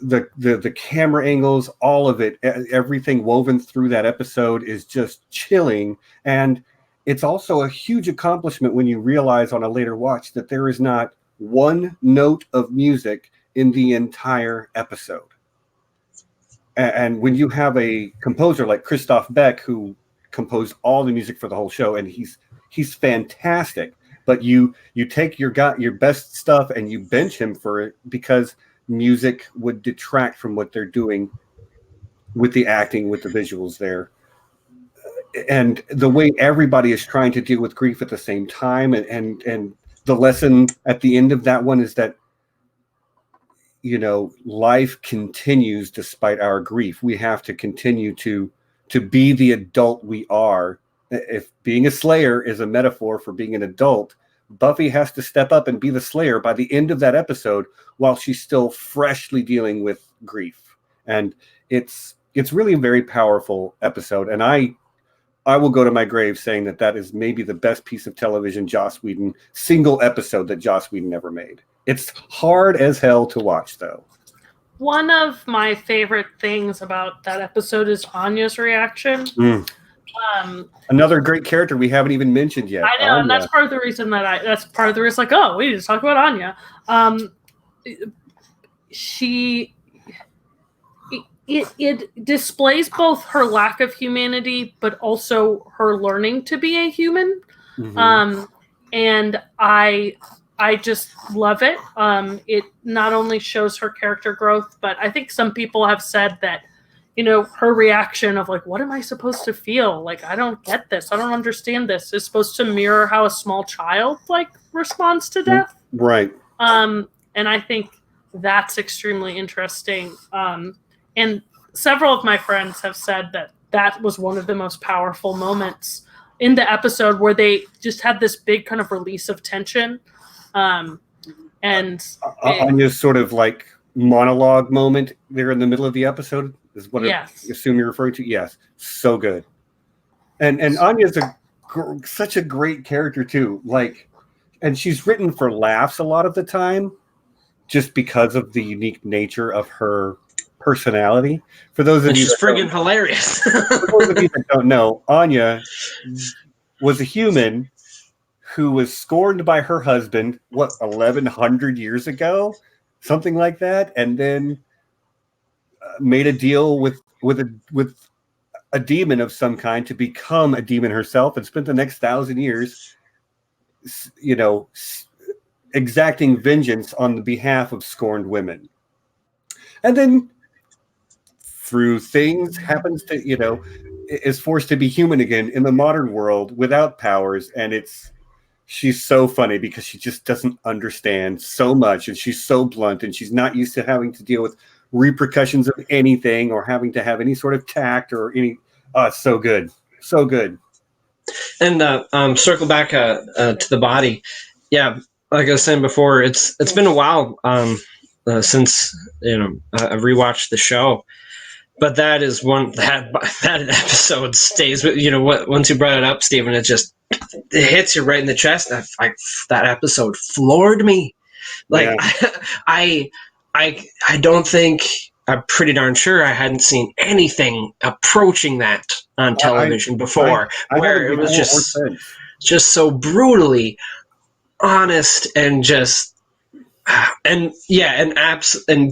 Speaker 1: the camera angles, all of it, everything woven through that episode is just chilling. And it's also a huge accomplishment when you realize on a later watch that there is not one note of music in the entire episode. And when you have a composer like Christoph Beck, who composed all the music for the whole show, and he's fantastic, but you take your best stuff and you bench him for it because music would detract from what they're doing with the acting, with the visuals there. And the way everybody is trying to deal with grief at the same time, and the lesson at the end of that one is that, you know, life continues despite our grief. We have to continue to be the adult we are. If being a Slayer is a metaphor for being an adult, Buffy has to step up and be the Slayer by the end of that episode while she's still freshly dealing with grief. And it's really a very powerful episode. And I will go to my grave saying that is maybe the best piece of television single episode that Joss Whedon ever made. It's hard as hell to watch, though.
Speaker 3: One of my favorite things about that episode is Anya's reaction.
Speaker 1: Another great character we haven't even mentioned yet.
Speaker 3: I know, Anya. And that's part of the reason like, oh, we need to talk about Anya. It displays both her lack of humanity, but also her learning to be a human. Mm-hmm. And I just love it. It not only shows her character growth, but I think some people have said that, you know, her reaction of like, what am I supposed to feel? Like, I don't get this. I don't understand this. Is supposed to mirror how a small child like responds to death.
Speaker 1: Right.
Speaker 3: And I think that's extremely interesting. And several of my friends have said that was one of the most powerful moments in the episode, where they just had this big kind of release of tension. And
Speaker 1: Anya's sort of like monologue moment there in the middle of the episode is what I assume you're referring to. Yes, so good. And Anya's such a great character too. Like, and she's written for laughs a lot of the time, just because of the unique nature of her personality. For those of you,
Speaker 2: she's friggin' hilarious.
Speaker 1: For those of you that don't know, Anya was a human who was scorned by her husband, 1,100 years ago, something like that, and then made a deal with a demon of some kind to become a demon herself, and spent the next 1,000 years, exacting vengeance on the behalf of scorned women. And then through things happens to, is forced to be human again in the modern world without powers. And she's so funny because she just doesn't understand so much, and she's so blunt, and she's not used to having to deal with repercussions of anything or having to have any sort of tact or any. It's so good. So good.
Speaker 2: And circle back to the body. Yeah, like I was saying before, it's been a while since I've rewatched the show, but that is one that episode stays with once you brought it up, Stephen, it hits you right in the chest. That episode floored me. Like, yeah. I don't think, I'm pretty darn sure I hadn't seen anything approaching that on television before, where it was just so brutally honest and just and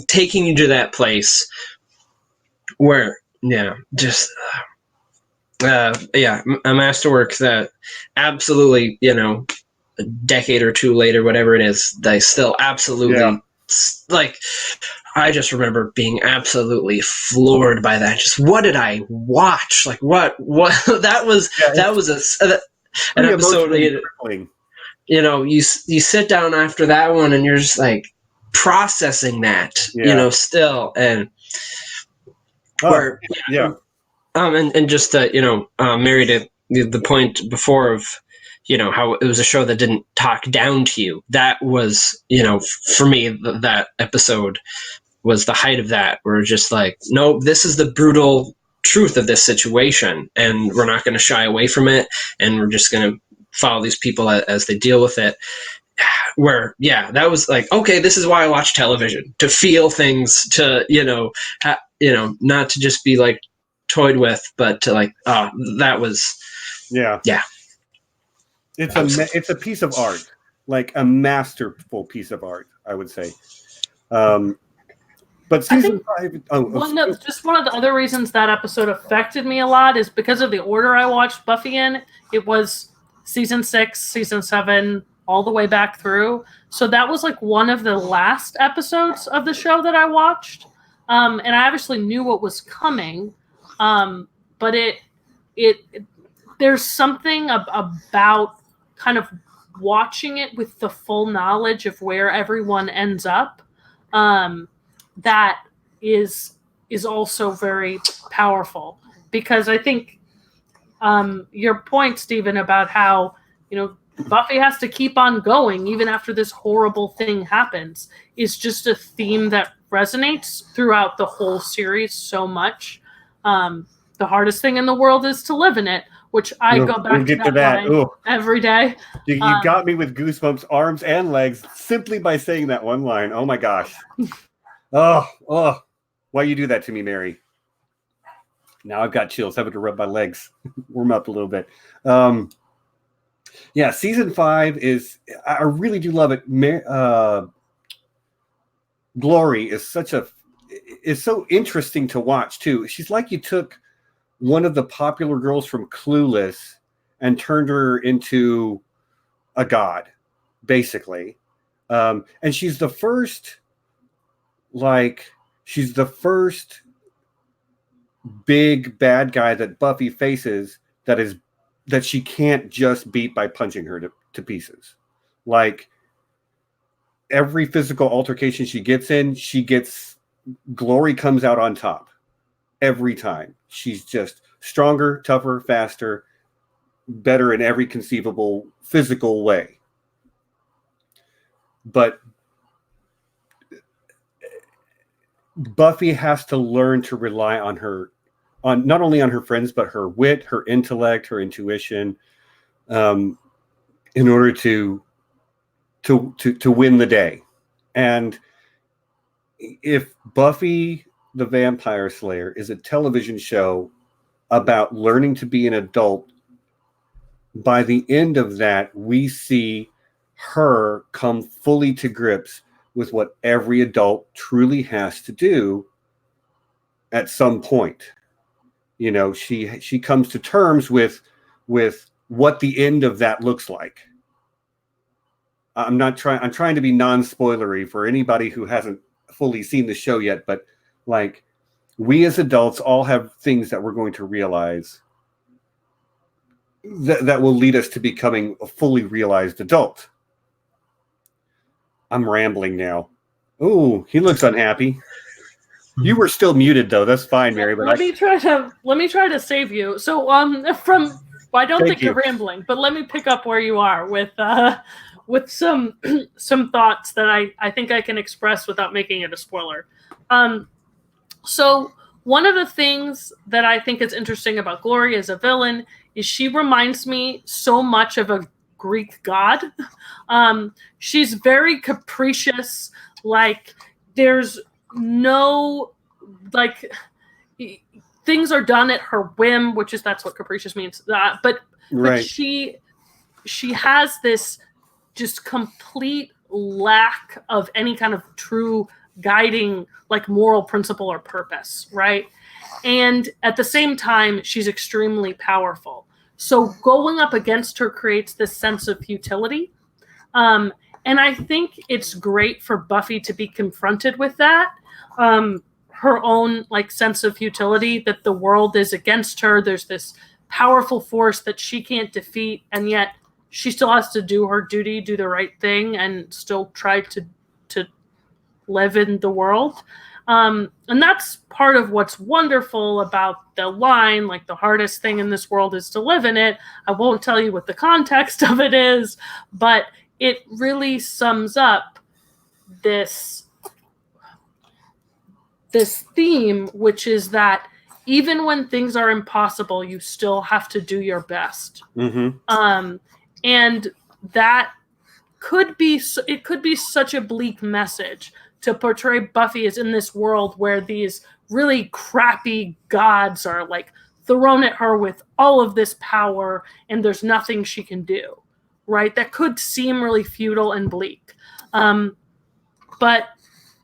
Speaker 2: taking you to that place where a masterwork that absolutely, a decade or two later, whatever it is, they still absolutely like. I just remember being absolutely floored by that. Just what did I watch? Like what that was an episode. You sit down after that one and you're just like processing that, still and and just married to the point before of how it was a show that didn't talk down to you. That was for me that episode was the height of that, where it's just like, no, this is the brutal truth of this situation, and we're not going to shy away from it, and we're just going to follow these people as they deal with it. Where, that was like, okay, this is why I watch television, to feel things, to, not to just be like toyed with, but to like, that was,
Speaker 1: It's a piece of art, like a masterful piece of art, I would say. But season 5,
Speaker 3: one of the other reasons that episode affected me a lot is because of the order I watched Buffy in. It was season 6, season 7, all the way back through. So that was like one of the last episodes of the show that I watched. And I obviously knew what was coming. But there's something about kind of watching it with the full knowledge of where everyone ends up. That is also very powerful, because I think your point, Stephen, about how Buffy has to keep on going even after this horrible thing happens is just a theme that resonates throughout the whole series so much. The hardest thing in the world is to live in it, which I go back to that line every day.
Speaker 1: You got me with goosebumps, arms and legs, simply by saying that one line. Oh my gosh. Oh, why you do that to me, Mary? Now I've got chills, having to rub my legs, warm up a little bit. Season 5 I really do love it. Glory is so interesting to watch too. She's like, you took one of the popular girls from Clueless and turned her into a god, basically. And she's the first big bad guy that Buffy faces that she can't just beat by punching her to pieces. Like, every physical altercation she gets in, Glory comes out on top every time. She's just stronger, tougher, faster, better in every conceivable physical way. But Buffy has to learn to rely on not only on her friends, but her wit, her intellect, her intuition, in order to win the day. And if Buffy the Vampire Slayer is a television show about learning to be an adult, by the end of that, we see her come fully to grips with what every adult truly has to do at some point. You know, she comes to terms with what the end of that looks like. I'm trying to be non-spoilery for anybody who hasn't fully seen the show yet, but like, we as adults all have things that we're going to realize that will lead us to becoming a fully realized adult. I'm rambling now. Oh, he looks unhappy. You were still muted though. That's fine, Mary. But
Speaker 3: let me try to save you. So I don't think you're rambling, but let me pick up where you are with some thoughts that I think I can express without making it a spoiler. So one of the things that I think is interesting about Glory as a villain is she reminds me so much of a Greek god. She's very capricious. Like, there's no, like, things are done at her whim, that's what capricious means. But she has this just complete lack of any kind of true guiding, like, moral principle or purpose, right? And at the same time, she's extremely powerful. So going up against her creates this sense of futility. And I think it's great for Buffy to be confronted with that. Her own, like, sense of futility, that the world is against her. There's this powerful force that she can't defeat, and yet she still has to do her duty, do the right thing, and still try to live in the world. And that's part of what's wonderful about the line, like, the hardest thing in this world is to live in it. I won't tell you what the context of it is, but it really sums up this theme, which is that even when things are impossible, you still have to do your best. Mm-hmm. And that could be such a bleak message to portray Buffy as in this world where these really crappy gods are, like, thrown at her with all of this power and there's nothing she can do, right? That could seem really futile and bleak. But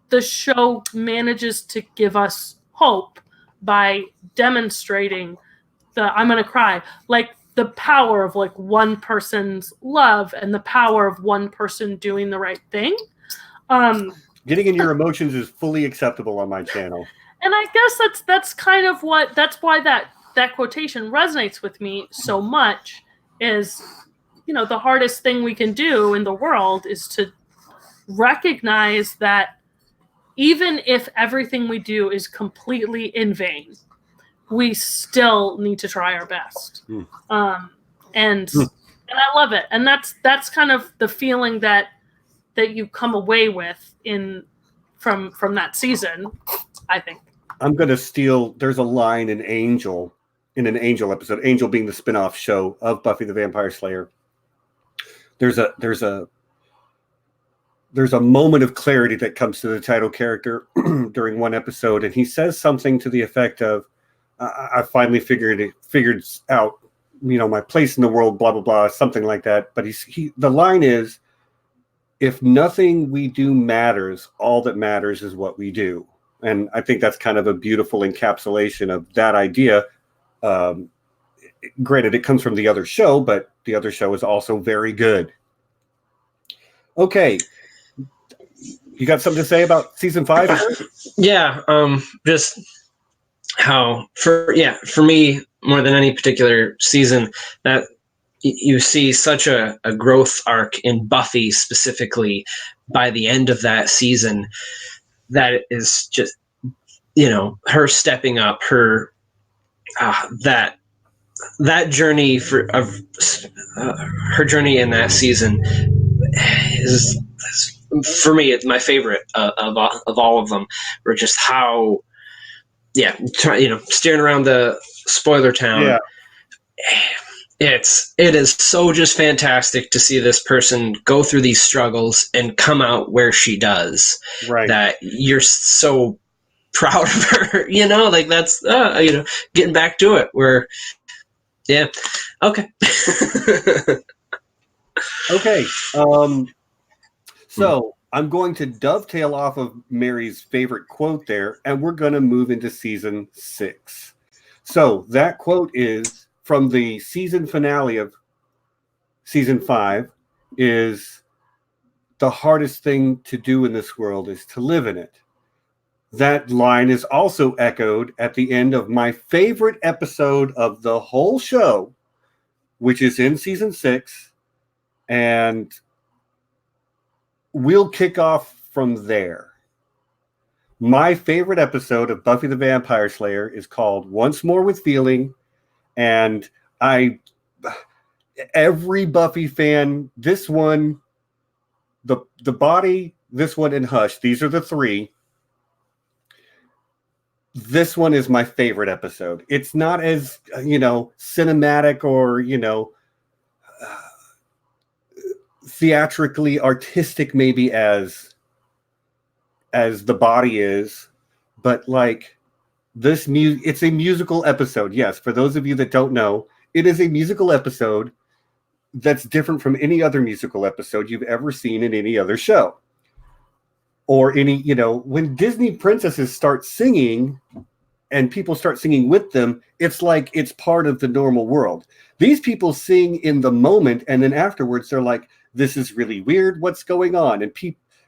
Speaker 3: the show manages to give us hope by demonstrating I'm going to cry, like, the power of, like, one person's love and the power of one person doing the right thing.
Speaker 1: Getting in your emotions is fully acceptable on my channel.
Speaker 3: And I guess that's kind of that's why that quotation resonates with me so much, is, you know, the hardest thing we can do in the world is to recognize that even if everything we do is completely in vain, we still need to try our best. And I love it. And that's kind of the feeling that you come away with from that season, I think.
Speaker 1: I'm going to steal, there's a line in an Angel episode, Angel being the spin-off show of Buffy the Vampire Slayer. There's a moment of clarity that comes to the title character during one episode, and he says something to the effect of, I finally figured out, you know, my place in the world, blah, blah, blah, something like that. But the line is, if nothing we do matters, all that matters is what we do. And I think that's kind of a beautiful encapsulation of that idea. Granted, it comes from the other show, but the other show is also very good. Okay. You got something to say about season 5?
Speaker 2: Yeah. Just how, for me, more than any particular season, that you see such a growth arc in Buffy specifically by the end of that season, that is just, you know, her stepping up, her that journey her journey in that season is for me, it's my favorite of all of them. Were just how, steering around the spoiler town.
Speaker 1: Yeah.
Speaker 2: It is so just fantastic to see this person go through these struggles and come out where she does.
Speaker 1: Right.
Speaker 2: That you're so proud of her, like that's getting back to it. Okay.
Speaker 1: Okay. So I'm going to dovetail off of Mary's favorite quote there, and we're going to move into season 6. So that quote is from the season finale of season 5 is, "The hardest thing to do in this world is to live in it." That line is also echoed at the end of my favorite episode of the whole show, which is in season 6. And we'll kick off from there. My favorite episode of Buffy the Vampire Slayer is called Once More with Feeling. And every Buffy fan, this one, the Body, this one, and Hush, these are the 3. This one is my favorite episode. It's not as, cinematic or, theatrically artistic maybe as The Body is, but like this it's a musical episode. Yes, for those of you that don't know, it is a musical episode that's different from any other musical episode you've ever seen in any other show. Or any, when Disney princesses start singing and people start singing with them, it's like it's part of the normal world. These people sing in the moment, and then afterwards they're like, this is really weird, what's going on?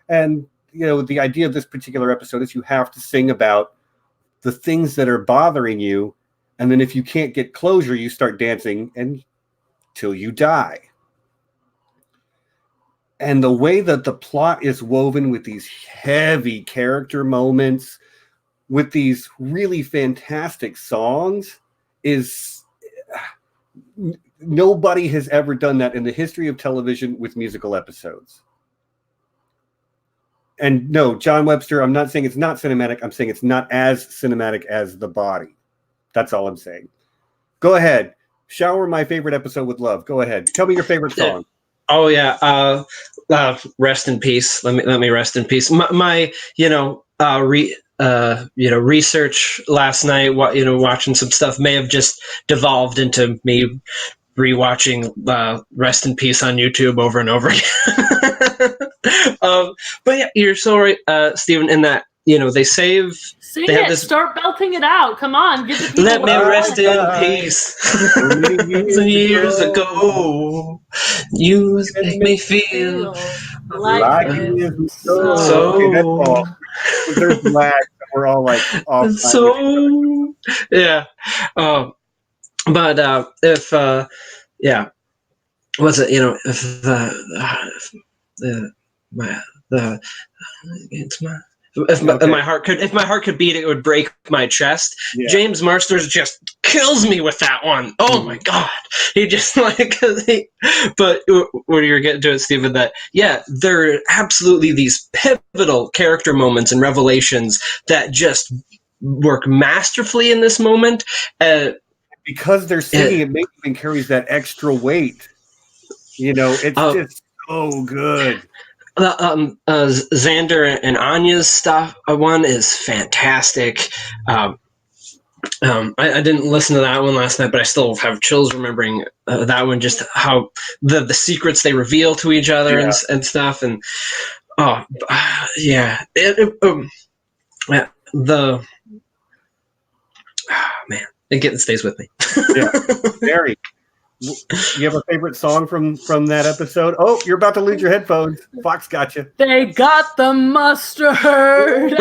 Speaker 1: And the idea of this particular episode is you have to sing about the things that are bothering you, and then if you can't get closure, you start dancing until you die. And the way that the plot is woven with these heavy character moments, with these really fantastic songs, is nobody has ever done that in the history of television with musical episodes. And no, John Webster, I'm not saying it's not cinematic. I'm saying it's not as cinematic as The Body. That's all I'm saying. Go ahead. Shower my favorite episode with love. Go ahead. Tell me your favorite song.
Speaker 2: Oh yeah. Rest in peace. Let me rest in peace. My research last night, watching some stuff may have just devolved into me rewatching Rest in Peace on YouTube over and over again. But yeah, you're so right, Stephen, in that they save.
Speaker 3: Sing
Speaker 2: they have
Speaker 3: it.
Speaker 2: this,
Speaker 3: Start belting it out. Come on. Give the people
Speaker 2: let me
Speaker 3: what
Speaker 2: rest
Speaker 3: they want.
Speaker 2: in peace. Years ago, you make me feel
Speaker 3: Like
Speaker 1: it
Speaker 3: it.
Speaker 1: is
Speaker 3: So-
Speaker 1: okay, that's all. There's lag, and we're all like off.
Speaker 2: So yeah. But if was it if my heart could beat it would break my chest.
Speaker 1: Yeah.
Speaker 2: James Marsters just kills me with that one. Oh my god, he just but when you're getting to it, Stephen, that there are absolutely these pivotal character moments and revelations that just work masterfully in this moment.
Speaker 1: Because they're singing, it makes and carries that extra weight. It's just so good.
Speaker 2: Xander and Anya's stuff one is fantastic. I didn't listen to that one last night, but I still have chills remembering that one. Just how the secrets they reveal to each other and stuff, and man, it stays with me.
Speaker 1: Yeah, very. You have a favorite song from that episode? Oh, you're about to lose your headphones. Fox got you.
Speaker 3: They got the mustard.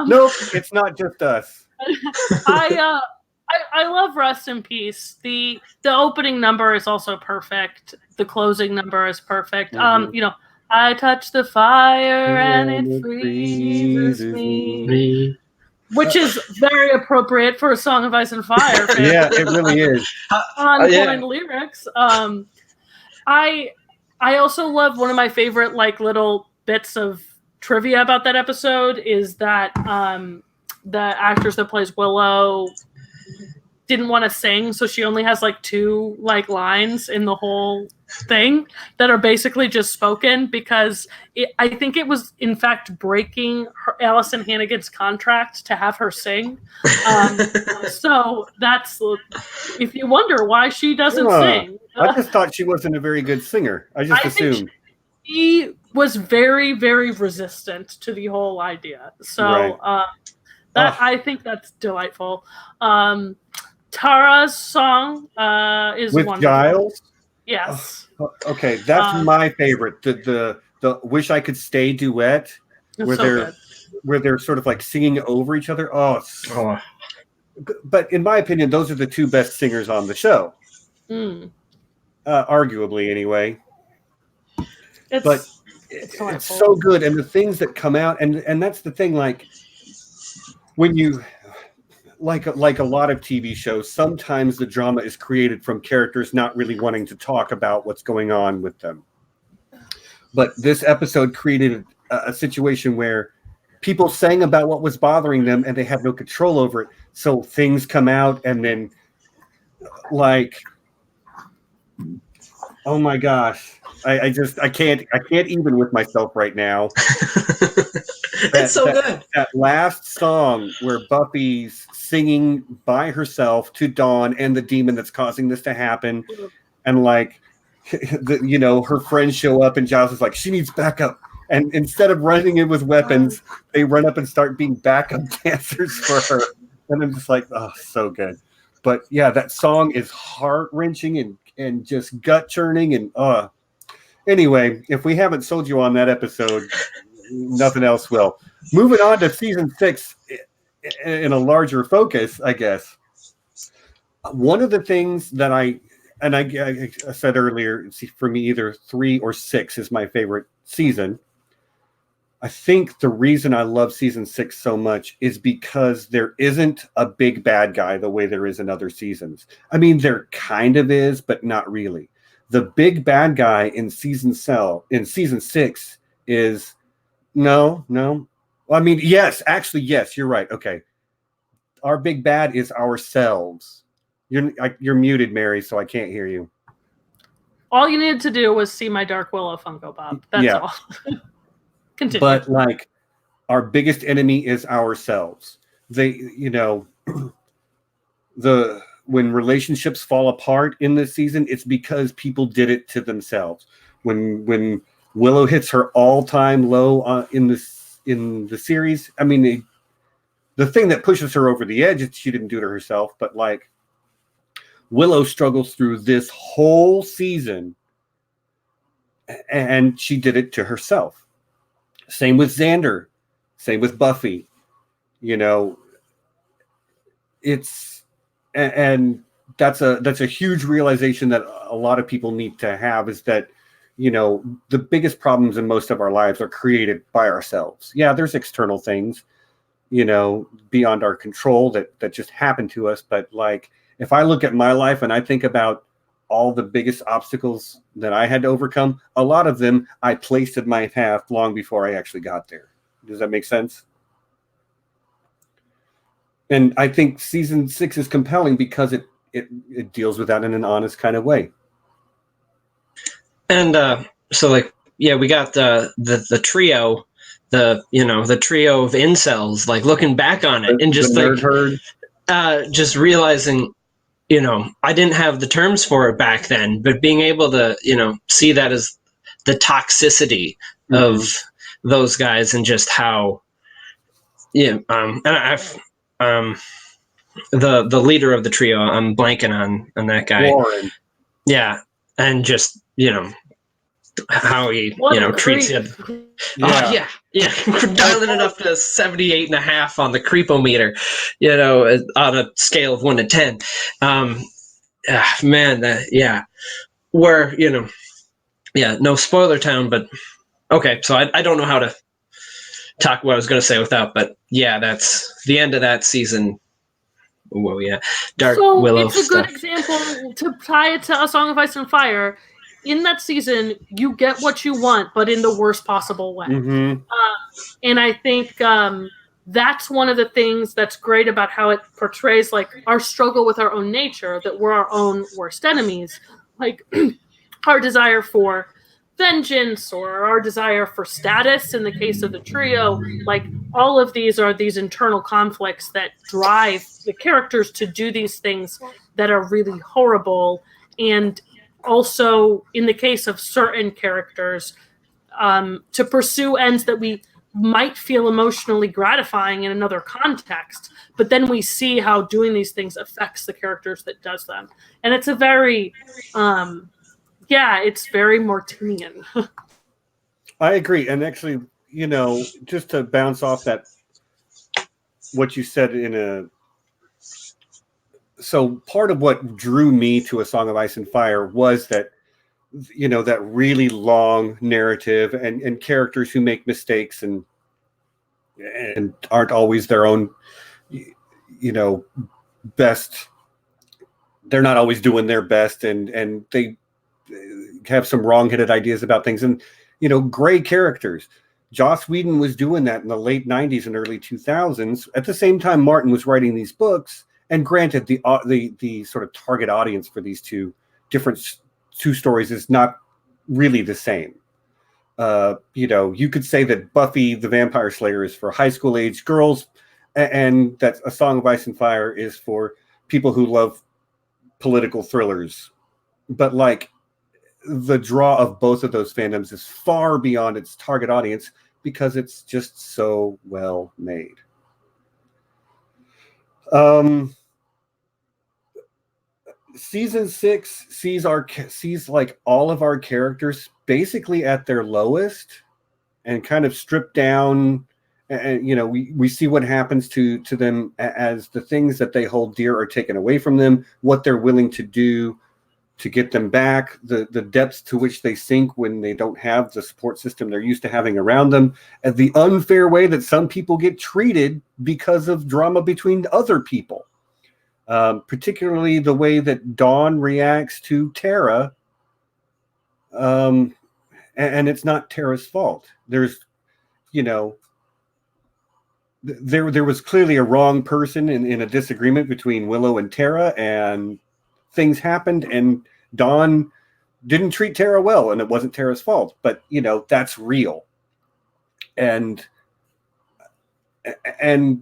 Speaker 1: Nope, it's not just us.
Speaker 3: I love Rest in Peace. The opening number is also perfect. The closing number is perfect. I touch the fire and it freezes me. Which is very appropriate for a Song of Ice and Fire.
Speaker 1: Yeah, it really is.
Speaker 3: On point lyrics. I I also love one of my favorite like little bits of trivia about that episode is that the actress that plays Willow didn't want to sing, so she only has like 2 like lines in the whole thing that are basically just spoken because I think it was in fact breaking Allison Hannigan's contract to have her sing. So that's if you wonder why she doesn't sing.
Speaker 1: I just thought she wasn't a very good singer. I just assumed
Speaker 3: she was very, very resistant to the whole idea. So I think that's delightful. Tara's song is
Speaker 1: with
Speaker 3: wonderful.
Speaker 1: Giles.
Speaker 3: Yes.
Speaker 1: Okay, that's my favorite. The "Wish I Could Stay" duet, where they're sort of like singing over each other. But in my opinion, those are the 2 best singers on the show. Arguably, anyway. It's so good, and the things that come out, and that's the thing. Like when you. Like a lot of TV shows, sometimes the drama is created from characters not really wanting to talk about what's going on with them. But this episode created a situation where people sang about what was bothering them and they had no control over it. So things come out and then like, oh my gosh, I can't even with myself right now.
Speaker 2: It's so good.
Speaker 1: That last song where Buffy's singing by herself to Dawn and the demon that's causing this to happen, and like, her friends show up and Giles is like, she needs backup, and instead of running in with weapons, they run up and start being backup dancers for her, and I'm just like, oh, so good. But yeah, that song is heart wrenching and just gut churning, and anyway, if we haven't sold you on that episode, nothing else will. Moving on to season 6 in a larger focus, I guess. One of the things that I said earlier, for me, either 3 or 6 is my favorite season. I think the reason I love season 6 so much is because there isn't a big bad guy the way there is in other seasons. I mean, there kind of is, but not really. The big bad guy in season 6 is no. Well, I mean, yes, you're right. Okay. Our big bad is ourselves. You're muted, Mary, so I can't hear you.
Speaker 3: All you needed to do was see my Dark Willow Funko Pop. That's all. Continue.
Speaker 1: But like, our biggest enemy is ourselves. When relationships fall apart in this season, it's because people did it to themselves. When Willow hits her all-time low in the series, I mean, the thing that pushes her over the edge is she didn't do it herself, but like, Willow struggles through this whole season, and she did it to herself. Same with Xander, same with Buffy. And that's a huge realization that a lot of people need to have, is that the biggest problems in most of our lives are created by ourselves. Yeah, there's external things, beyond our control that just happen to us. But like, if I look at my life and I think about all the biggest obstacles that I had to overcome, a lot of them I placed in my path long before I actually got there. Does that make sense? And I think season 6 is compelling because it deals with that in an honest kind of way.
Speaker 2: And so like, yeah, we got the trio, the trio of incels, like looking back on it and just like just realizing, I didn't have the terms for it back then, but being able to, see that as the toxicity of those guys and just how, and I've, the leader of the trio, I'm blanking on that guy.
Speaker 1: Warren.
Speaker 2: Yeah. And just, how he, treats it.
Speaker 1: Yeah.
Speaker 2: We're dialing it up to 78.5 on the creepometer, on a scale of 1 to 10. Where, no spoiler town, but okay. So I don't know how to talk what I was going to say without, but yeah, that's the end of that season. Whoa, yeah. Dark Willow
Speaker 3: it's a
Speaker 2: stuff.
Speaker 3: good example to tie it to A Song of Ice and Fire. in that season, you get what you want, but in the worst possible way.
Speaker 1: Mm-hmm.
Speaker 3: And I think that's one of the things that's great about how it portrays like our struggle with our own nature, that we're our own worst enemies, like our desire for vengeance or our desire for status in the case of the trio. Like all of these are these internal conflicts that drive the characters to do these things that are really horrible. And also in the case of certain characters, to pursue ends that we might feel emotionally gratifying in another context, but then we see how doing these things affects the characters that does them. And it's a very it's very Martinian.
Speaker 1: I agree. And actually, just to bounce off that, what you said so part of what drew me to A Song of Ice and Fire was that, that really long narrative and characters who make mistakes and aren't always their own, best. They're not always doing their best, and they have some wrong-headed ideas about things, and gray characters. Joss Whedon was doing that in the late 90s and early 2000s. At the same time, Martin was writing these books, and granted, the sort of target audience for these two stories is not really the same. You could say that Buffy the Vampire Slayer is for high school age girls, and that A Song of Ice and Fire is for people who love political thrillers. But like, the draw of both of those fandoms is far beyond its target audience because it's just so well made. Season 6 sees like all of our characters basically at their lowest and kind of stripped down, and we see what happens to them as the things that they hold dear are taken away from them, what they're willing to do to get them back, the depths to which they sink when they don't have the support system they're used to having around them, and the unfair way that some people get treated because of drama between other people. Particularly the way that Dawn reacts to Tara. And it's not Tara's fault. There's, there was clearly a wrong person in a disagreement between Willow and Tara, and things happened, and Dawn didn't treat Tara well, and it wasn't Tara's fault. But, that's real. And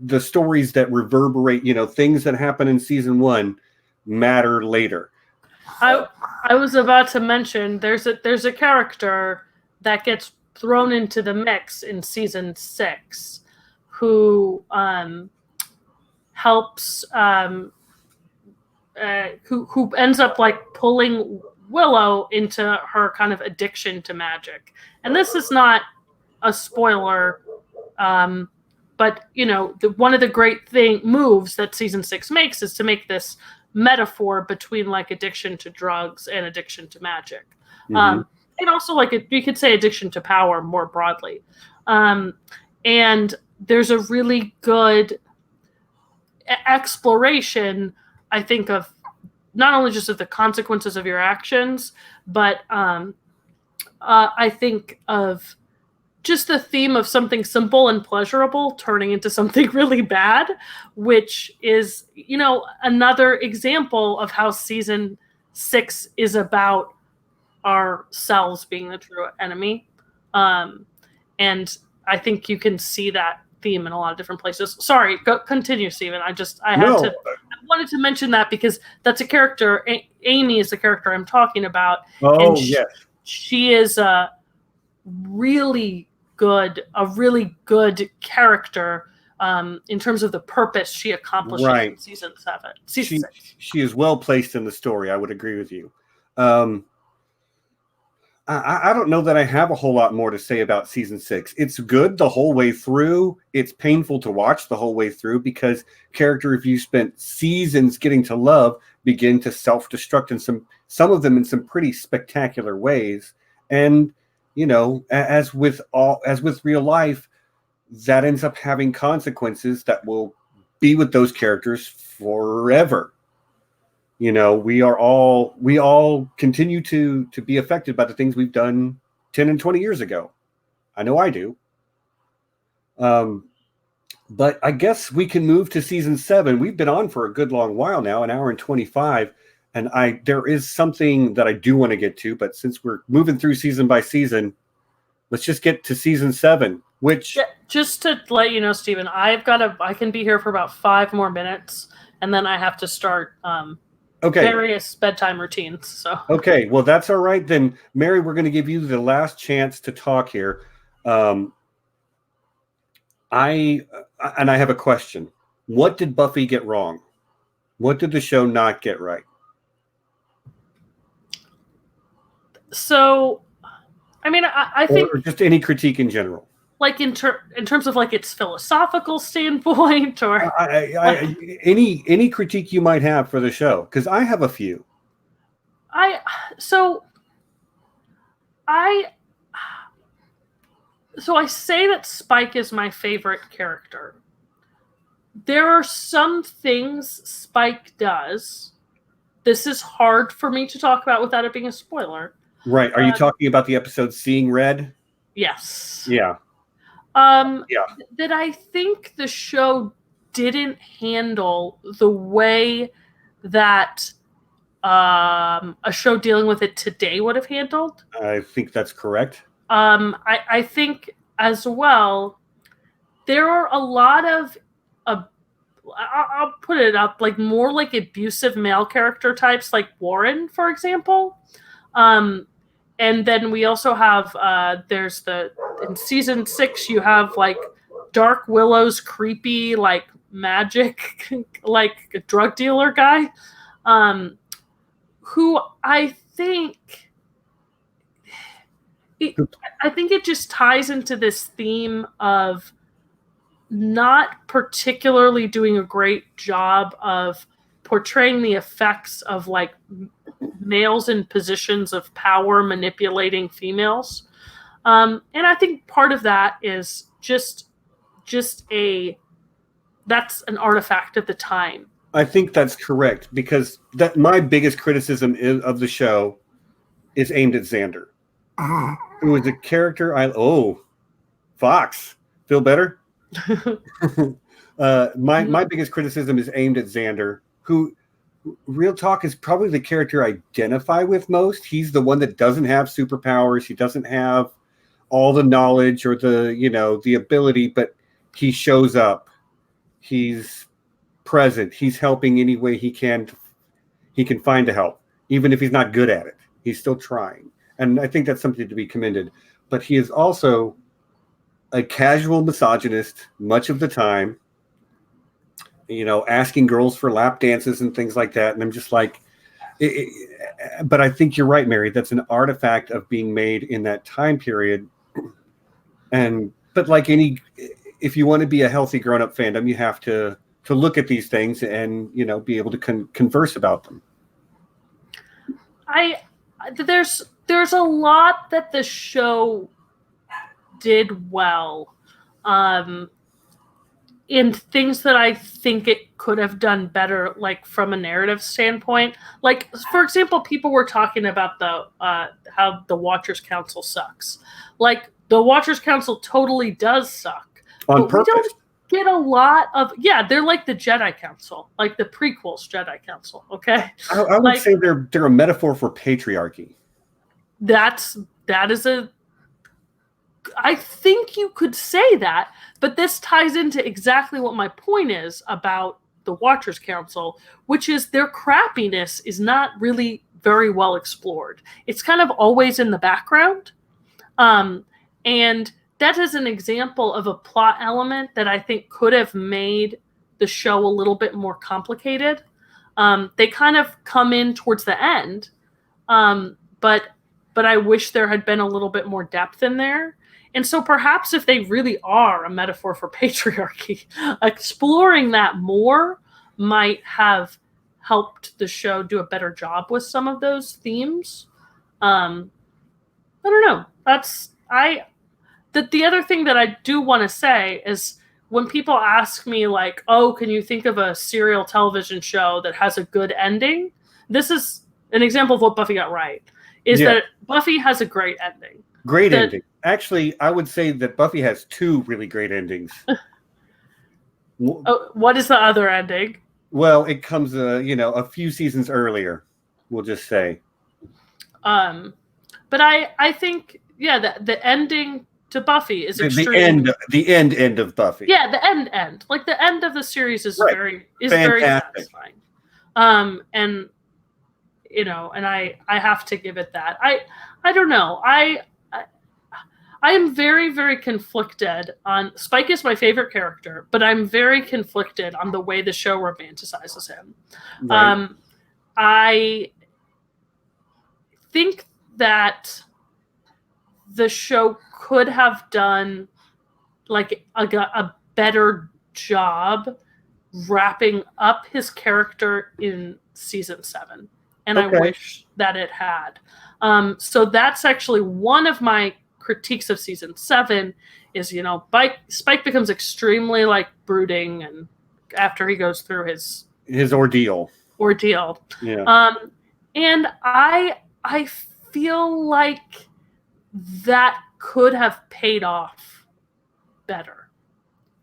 Speaker 1: the stories that reverberate, things that happen in season 1 matter later.
Speaker 3: I was about to mention there's a character that gets thrown into the mix in season 6 who helps who ends up like pulling Willow into her kind of addiction to magic. And this is not a spoiler, but one of the great moves that season 6 makes is to make this metaphor between like addiction to drugs and addiction to magic. Mm-hmm. And also like you could say addiction to power more broadly. And there's a really good exploration, I think, of not only just of the consequences of your actions, but I think of just the theme of something simple and pleasurable turning into something really bad, which is, another example of how season 6 is about ourselves being the true enemy. And I think you can see that theme in a lot of different places. Sorry, continue, Stephen. I wanted to mention that because that's a character. Amy is the character I'm talking about.
Speaker 1: Oh,
Speaker 3: yes. She is a really good character in terms of the purpose she accomplishes in season 7. Season 6.
Speaker 1: She is well placed in the story. I would agree with you. I don't know that I have a whole lot more to say about season 6. It's good the whole way through. It's painful to watch the whole way through because characters you spent seasons getting to love begin to self-destruct in some of them in some pretty spectacular ways. And as with real life, that ends up having consequences that will be with those characters forever. we all continue to be affected by the things we've done 10 and 20 years ago. I know I do. But I guess we can move to season 7. We've been on for a good long while now, an hour and 25. And there is something that I do want to get to, but since we're moving through season by season, let's just get to season 7, which...
Speaker 3: Yeah, just to let you know, Stephen, I can be here for about 5 more minutes, and then I have to start various bedtime routines. So
Speaker 1: okay, well, that's all right. Then, Mary, we're going to give you the last chance to talk here. I have a question. What did Buffy get wrong? What did the show not get right?
Speaker 3: So, I mean, I think...
Speaker 1: Or just any critique in general.
Speaker 3: Like in terms of like its philosophical standpoint, or...
Speaker 1: any critique you might have for the show, because I have a few.
Speaker 3: I say that Spike is my favorite character. There are some things Spike does. This is hard for me to talk about without it being a spoiler.
Speaker 1: Right. Are you talking about the episode Seeing Red?
Speaker 3: Yes.
Speaker 1: Yeah.
Speaker 3: That I think the show didn't handle the way that a show dealing with it today would have handled.
Speaker 1: I think that's correct.
Speaker 3: I think as well, there are a lot of, I'll put it up, like more like abusive male character types, like Warren, for example. And then we also have, in season 6, you have like Dark Willow's creepy, like magic, like a drug dealer guy, who I think it just ties into this theme of not particularly doing a great job of portraying the effects of like males in positions of power manipulating females. And I think part of that is just that's an artifact of the time.
Speaker 1: I think that's correct, because my biggest criticism of the show is aimed at Xander, who is a character Fox, feel better? My biggest criticism is aimed at Xander, who, real talk, is probably the character I identify with most. He's the one that doesn't have superpowers. He doesn't have all the knowledge or the ability, but he shows up. He's present. He's helping any way he can find to help, even if he's not good at it. He's still trying. And I think that's something to be commended. But he is also a casual misogynist much of the time, asking girls for lap dances and things like that. And I'm just like, but I think you're right, Mary. That's an artifact of being made in that time period. But like if you want to be a healthy grown-up fandom, you have to look at these things and, be able to converse about them.
Speaker 3: There's a lot that the show did well, in things that I think it could have done better, like from a narrative standpoint. Like, for example, people were talking about how the Watchers Council sucks. Like, the Watchers Council totally does suck.
Speaker 1: On purpose.
Speaker 3: We don't get a lot of... Yeah, they're like the Jedi Council, like the prequels Jedi Council, okay?
Speaker 1: I would say they're a metaphor for patriarchy.
Speaker 3: That is I think you could say that, but this ties into exactly what my point is about the Watchers Council, which is their crappiness is not really very well explored. It's kind of always in the background. And that is an example of a plot element that I think could have made the show a little bit more complicated. They kind of come in towards the end, but I wish there had been a little bit more depth in there. And so perhaps if they really are a metaphor for patriarchy, exploring that more might have helped the show do a better job with some of those themes. I don't know. The other thing that I do want to say is when people ask me like, oh, can you think of a serial television show that has a good ending? this is an example of what Buffy got right, is that Buffy has a great ending.
Speaker 1: Great ending. Actually, I would say that Buffy has 2 really great endings.
Speaker 3: What is the other ending?
Speaker 1: Well, it comes, a few seasons earlier, we'll just say.
Speaker 3: But I think, the ending to Buffy is extreme.
Speaker 1: The end of Buffy.
Speaker 3: Yeah, the end. Like the end of the series is very satisfying. And and I have to give it that. I don't know. I am very, very conflicted on Spike is my favorite character, but I'm very conflicted on the way the show romanticizes him. Right. I think that the show could have done like a better job wrapping up his character in season 7. And I wish that it had. So that's actually one of my critiques of season 7 is, Spike becomes extremely like brooding and after he goes through his
Speaker 1: ordeal.
Speaker 3: Yeah. And I feel like that could have paid off better.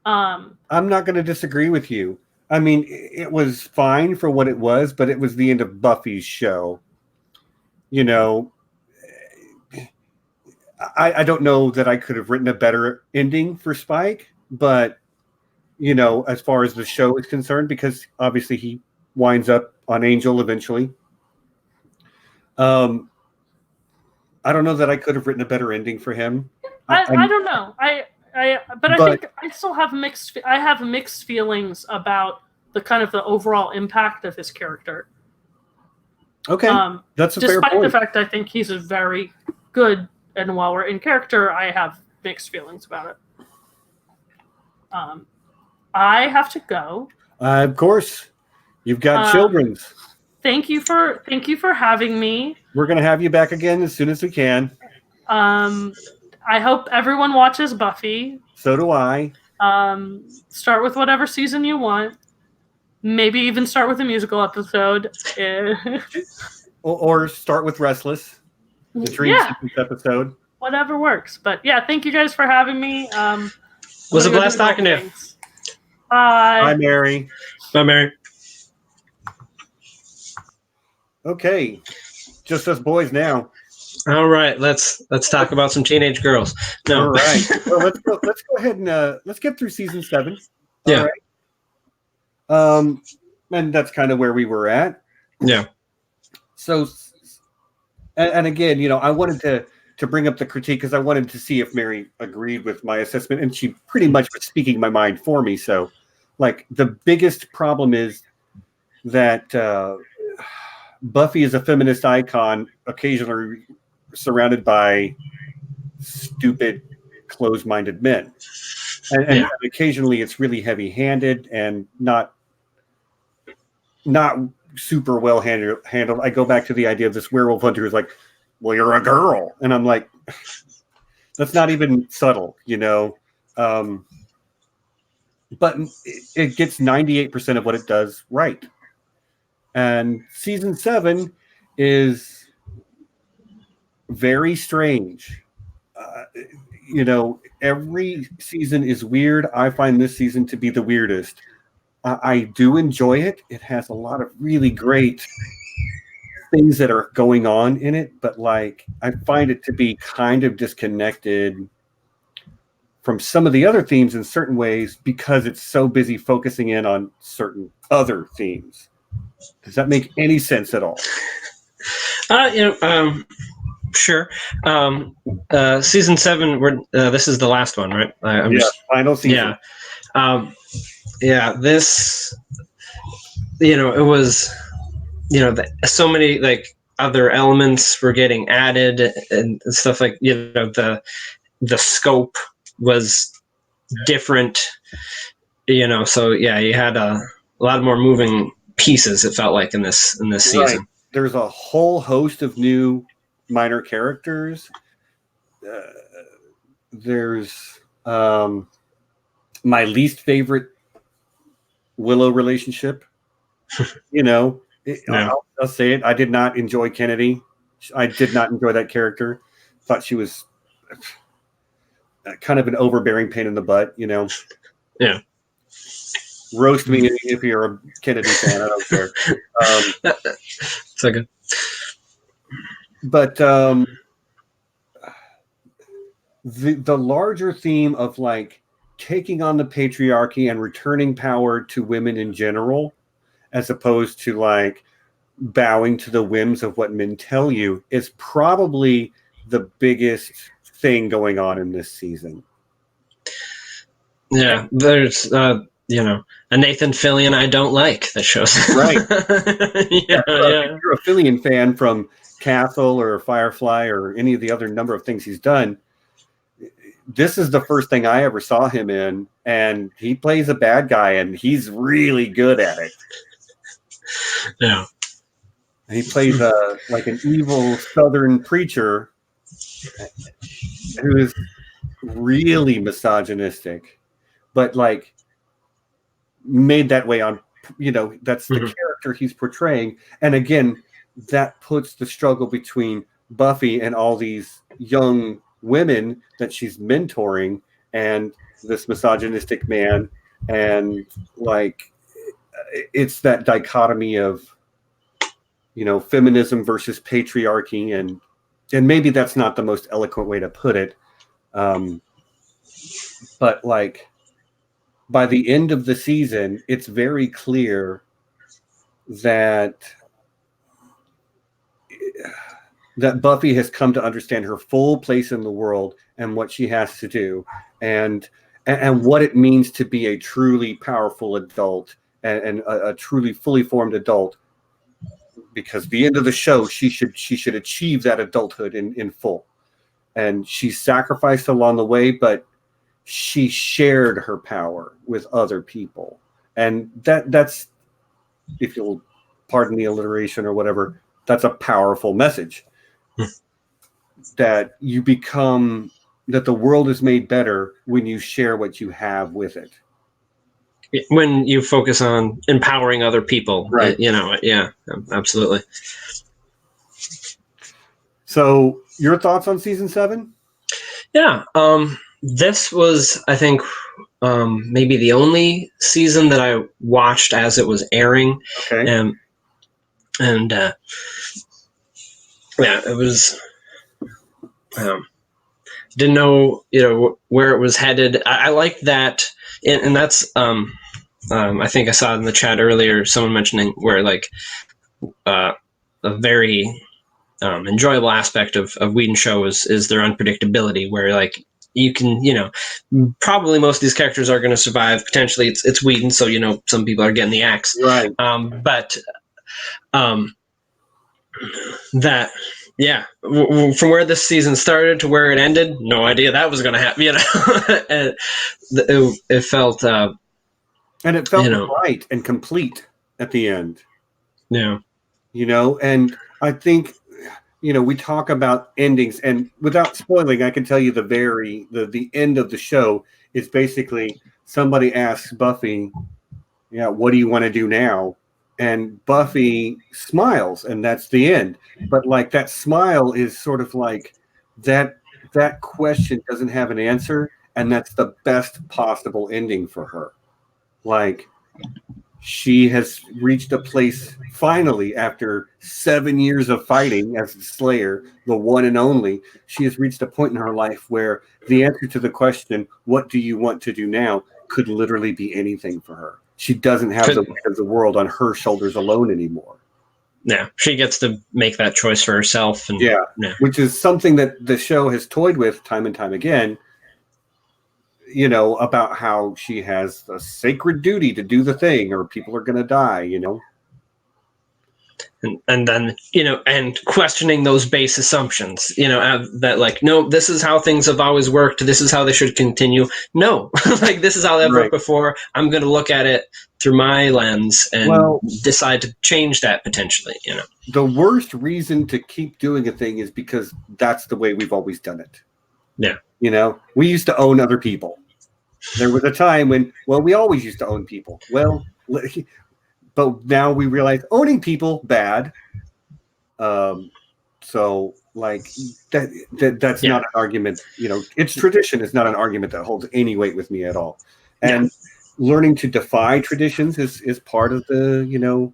Speaker 3: I'm
Speaker 1: not going to disagree with you. I mean, it was fine for what it was, but it was the end of Buffy's show. I don't know that I could have written a better ending for Spike, but, as far as the show is concerned, because obviously he winds up on Angel eventually. I don't know that I could have written a better ending for him.
Speaker 3: I don't know. I think I still have mixed feelings about the kind of the overall impact of his character.
Speaker 1: Okay, that's a fair point.
Speaker 3: Despite the fact I think he's a very good and well-written character, I have mixed feelings about it. I have to go.
Speaker 1: Of course, you've got children's.
Speaker 3: Thank you for having me.
Speaker 1: We're going to have you back again as soon as we can.
Speaker 3: I hope everyone watches Buffy.
Speaker 1: So do I.
Speaker 3: Start with whatever season you want. Maybe even start with a musical episode.
Speaker 1: or start with Restless. The Dream Sequence episode.
Speaker 3: Whatever works. But thank you guys for having me.
Speaker 2: Was a blast talking to you.
Speaker 3: Bye.
Speaker 1: Bye, Mary.
Speaker 2: Bye, Mary.
Speaker 1: Okay. Just us boys now.
Speaker 2: All right, let's talk about some teenage girls. No.
Speaker 1: All right. Well, let's go ahead and let's get through season 7.
Speaker 2: Yeah.
Speaker 1: All right. And that's kind of where we were at.
Speaker 2: Yeah.
Speaker 1: So, and again, I wanted to bring up the critique because I wanted to see if Mary agreed with my assessment, and she pretty much was speaking my mind for me. So, like, the biggest problem is that Buffy is a feminist icon, occasionally surrounded by stupid, closed-minded men. And occasionally it's really heavy-handed and not super well handled. I go back to the idea of this werewolf hunter who's like, well, you're a girl. And I'm like, that's not even subtle, but it gets 98% of what it does right. And season 7 is very strange. Every season is weird. I find this season to be the weirdest. I do enjoy it. It has a lot of really great things that are going on in it, but I find it to be kind of disconnected from some of the other themes in certain ways because it's so busy focusing in on certain other themes. Does that make any sense at all?
Speaker 2: Sure. Season 7. This is the last one, right?
Speaker 1: Final season.
Speaker 2: This. It was. So many other elements were getting added and stuff like the scope was different. So you had a lot more moving pieces. It felt like in this season.
Speaker 1: Right. There's a whole host of new minor characters. There's my least favorite Willow relationship. I'll say it. I did not enjoy Kennedy. I did not enjoy that character. Thought she was kind of an overbearing pain in the butt,
Speaker 2: Yeah.
Speaker 1: Roast me if you're a Kennedy fan. I don't care.
Speaker 2: It's okay.
Speaker 1: But the larger theme of like taking on the patriarchy and returning power to women in general, as opposed to like bowing to the whims of what men tell you, is probably the biggest thing going on in this season.
Speaker 2: Yeah, there's a Nathan Fillion I don't like that shows.
Speaker 1: Right.
Speaker 2: Yeah.
Speaker 1: If you're a Fillion fan from Castle or Firefly or any of the other number of things he's done, this is the first thing I ever saw him in, and he plays a bad guy, and he's really good at it.
Speaker 2: Yeah.
Speaker 1: He plays like an evil Southern preacher who is really misogynistic, but like made that way on, that's the character he's portraying. And again, that puts the struggle between Buffy and all these young women that she's mentoring and this misogynistic man. And like, it's that dichotomy of, feminism versus patriarchy. And maybe that's not the most eloquent way to put it. But like by the end of the season, it's very clear that Buffy has come to understand her full place in the world and what she has to do, and what it means to be a truly powerful adult and a truly fully formed adult. Because the end of the show, she should achieve that adulthood in full, and she sacrificed along the way, but she shared her power with other people, and that's, if you'll pardon the alliteration or whatever, that's a powerful message. That you become, that the world is made better when you share what you have with it.
Speaker 2: When you focus on empowering other people,
Speaker 1: right?
Speaker 2: Yeah, absolutely.
Speaker 1: So, your thoughts on season 7?
Speaker 2: Yeah, this was, I think, maybe the only season that I watched as it was airing.
Speaker 1: Okay.
Speaker 2: And yeah, it was. Didn't know, where it was headed. I liked that, and that's. I think I saw in the chat earlier someone mentioning where like a very enjoyable aspect of Whedon's show is their unpredictability, where like you can, probably most of these characters are going to survive. Potentially it's Whedon, so some people are getting the axe,
Speaker 1: right?
Speaker 2: But that, yeah, from where this season started to where it ended, no idea that was going to happen. And it felt.
Speaker 1: And it felt right and complete at the end.
Speaker 2: Yeah.
Speaker 1: And I think, we talk about endings, and without spoiling, I can tell you the end of the show is basically somebody asks Buffy, what do you want to do now? And Buffy smiles, and that's the end. But like that smile is sort of like that question doesn't have an answer, and that's the best possible ending for her. Like, she has reached a place finally after 7 years of fighting as the Slayer, the one and only. She has reached a point in her life where the answer to the question, what do you want to do now, could literally be anything for her. She doesn't have the weight of the world on her shoulders alone anymore.
Speaker 2: Yeah, she gets to make that choice for herself. And,
Speaker 1: which is something that the show has toyed with time and time again. About how she has a sacred duty to do the thing or people are going to die,
Speaker 2: And then, and questioning those base assumptions, that like, no, this is how things have always worked. This is how they should continue. No, like this is how they've worked before. I'm going to look at it through my lens and decide to change that potentially,
Speaker 1: The worst reason to keep doing a thing is because that's the way we've always done it.
Speaker 2: Yeah.
Speaker 1: We used to own other people. There was a time when, we always used to own people. Well, but now we realize owning people bad. So like that's not an argument. It's tradition is not an argument that holds any weight with me at all. And learning to defy traditions is part of the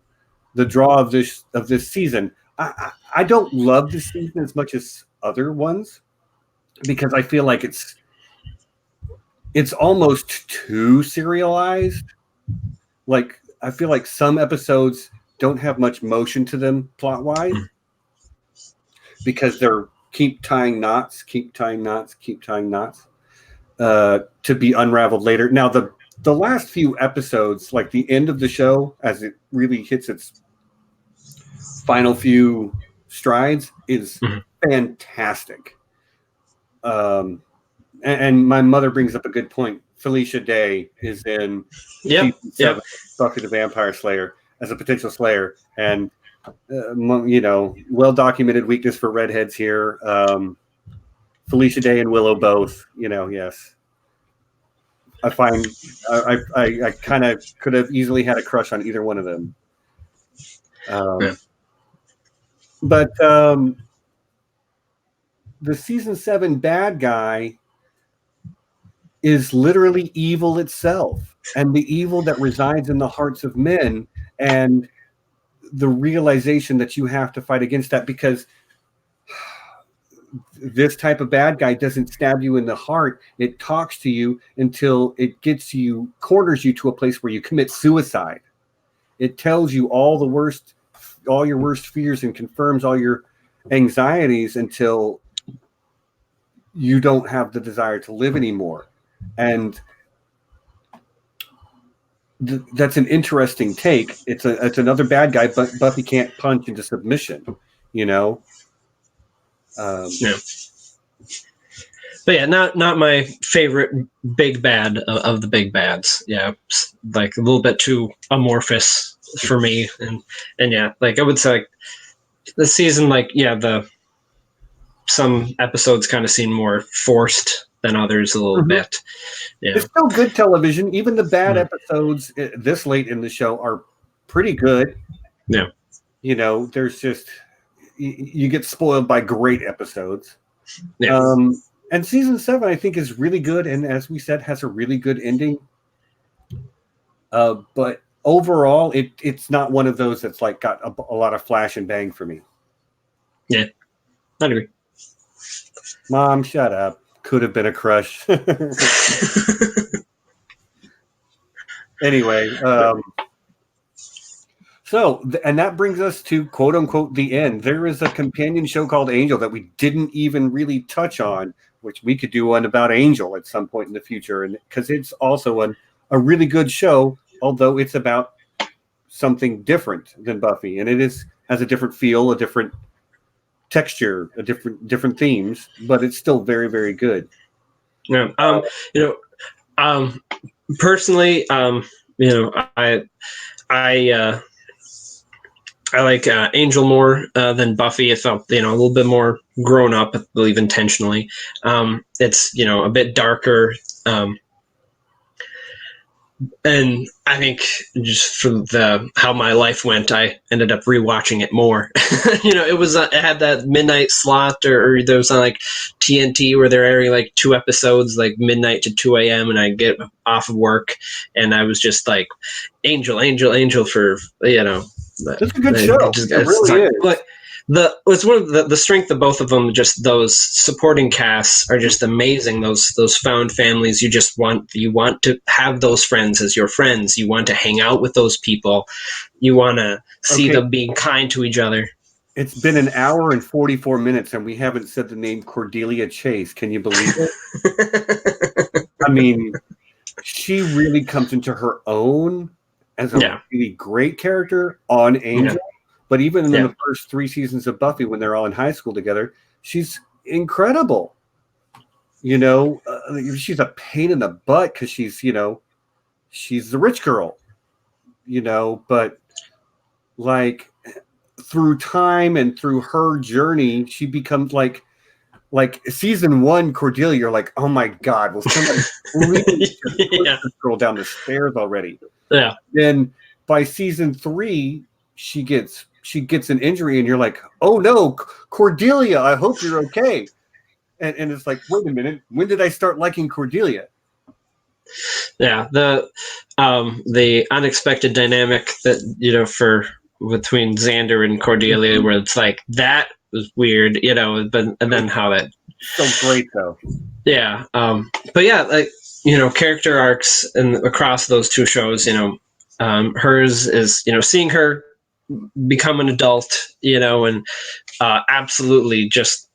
Speaker 1: the draw of this season. I don't love this season as much as other ones because I feel like it's almost too serialized. Like I feel like some episodes don't have much motion to them plot wise because they're keep tying knots to be unraveled later. Now the last few episodes, like the end of the show, as it really hits its final few strides, is fantastic. And my mother brings up a good point. Felicia Day is in season 7, Buffy the Vampire Slayer, as a potential Slayer, and well-documented weakness for redheads here. Felicia Day and Willow both, yes. I find I kind of could have easily had a crush on either one of them. But the season 7 bad guy is literally evil itself, and the evil that resides in the hearts of men, and the realization that you have to fight against that, because this type of bad guy doesn't stab you in the heart. It talks to you until it corners you to a place where you commit suicide. It tells you all your worst fears and confirms all your anxieties until you don't have the desire to live anymore. And that's an interesting take. It's another bad guy, but Buffy can't punch into submission,
Speaker 2: But yeah, not my favorite big bad of the big bads. Yeah, like a little bit too amorphous for me, and yeah, like I would say, like, the season, like some episodes kind of seem more forced than others a little bit. Yeah.
Speaker 1: It's still good television. Even the bad episodes this late in the show are pretty good.
Speaker 2: Yeah.
Speaker 1: There's just you get spoiled by great episodes.
Speaker 2: Yeah.
Speaker 1: And season 7, I think, is really good, and as we said, has a really good ending. But overall, it's not one of those that's like got a lot of flash and bang for me.
Speaker 2: Yeah, I agree.
Speaker 1: Mom, shut up. Could have been a crush. Anyway, and that brings us to quote unquote the end. There is a companion show called Angel that we didn't even really touch on, which we could do one about Angel at some point in the future, and because it's also a really good show, although it's about something different than Buffy, and has a different feel, a different texture, a different themes, but it's still very, very good.
Speaker 2: Yeah. Personally, I like Angel more than Buffy. It felt, a little bit more grown up, I believe, intentionally. It's, a bit darker. And I think just from how my life went, I ended up rewatching it more. It had that midnight slot, or there was on like TNT where they're airing like 2 episodes, like midnight to 2 a.m. and I get off of work and I was just like, Angel for,
Speaker 1: It's a good show. It really is.
Speaker 2: But it's one of the strength of both of them. Just those supporting casts are just amazing. Those found families. You want to have those friends as your friends. You want to hang out with those people. You want to see them being kind to each other.
Speaker 1: It's been an hour and 44 minutes, and we haven't said the name Cordelia Chase. Can you believe it? I mean, she really comes into her own as a really great character on Angel. Yeah. But even in the first 3 seasons of Buffy, when they're all in high school together, she's incredible. She's a pain in the butt because she's the rich girl. But like through time and through her journey, she becomes like season 1 Cordelia. You're like, oh my God, will somebody please push this girl down the stairs already?
Speaker 2: Yeah.
Speaker 1: Then by season 3, she gets an injury, and you're like, oh no, Cordelia, I hope you're okay. And it's like, wait a minute, when did I start liking Cordelia?
Speaker 2: Yeah, the unexpected dynamic that for between Xander and Cordelia, where it's like that was weird, but and then how that
Speaker 1: so great though.
Speaker 2: Yeah, but yeah, like character arcs and across those two shows, hers is seeing her become an adult, and absolutely just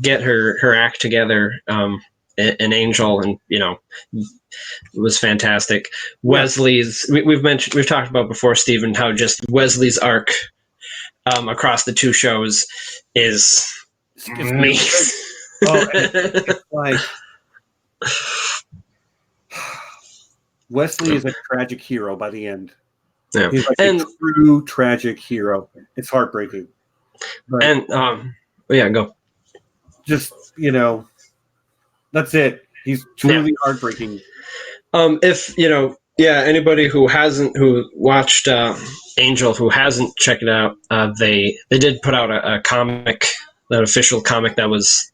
Speaker 2: get her act together. An Angel, and was fantastic. Wesley's we've talked about before, Stephen, how just Wesley's arc across the two shows is amazing.
Speaker 1: It's like Wesley is a tragic hero by the end.
Speaker 2: Yeah.
Speaker 1: He's like a true tragic hero. It's heartbreaking. But
Speaker 2: go.
Speaker 1: Just that's it. He's truly heartbreaking.
Speaker 2: If anybody who watched Angel, who hasn't checked it out, they did put out a comic, an official comic that was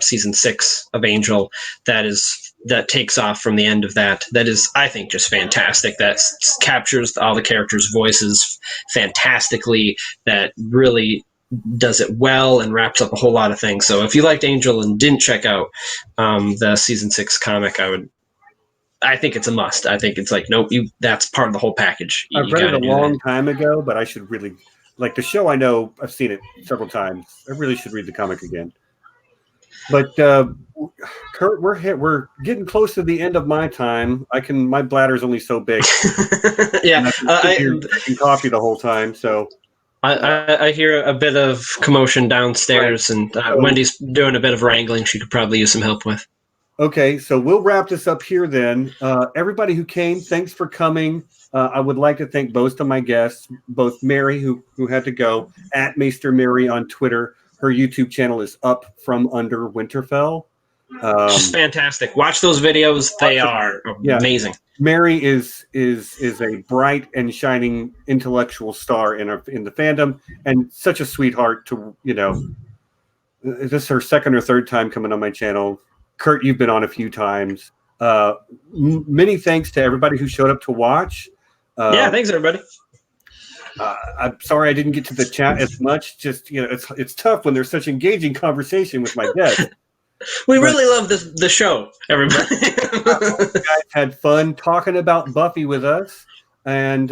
Speaker 2: season 6 of Angel that takes off from the end of that. That is, I think, just fantastic. That captures all the characters' voices fantastically. That really does it well and wraps up a whole lot of things. So if you liked Angel and didn't check out the season 6 comic, I think it's a must. I think it's like, nope, that's part of the whole package.
Speaker 1: I've read it a long time ago, but I should really, like the show, I know I've seen it several times. I really should read the comic again. But Curt, we're getting close to the end of my time. My bladder's only so big.
Speaker 2: Yeah,
Speaker 1: I drinking coffee the whole time, so.
Speaker 2: I hear a bit of commotion downstairs, right. And Wendy's doing a bit of wrangling she could probably use some help with.
Speaker 1: Okay, so we'll wrap this up here then. Everybody who came, thanks for coming. I would like to thank both of my guests, both Mary, who had to go, at Maester Mary on Twitter. Her YouTube channel is Up From Under Winterfell.
Speaker 2: Just fantastic. Watch those videos. They are amazing.
Speaker 1: Mary is a bright and shining intellectual star in the fandom, and such a sweetheart to, this is her second or third time coming on my channel. Curt, you've been on a few times. Many thanks to everybody who showed up to watch.
Speaker 2: Thanks everybody.
Speaker 1: I'm sorry I didn't get to the chat as much. Just it's tough when there's such engaging conversation with my guests.
Speaker 2: We really love the show, everybody.
Speaker 1: You guys had fun talking about Buffy with us, and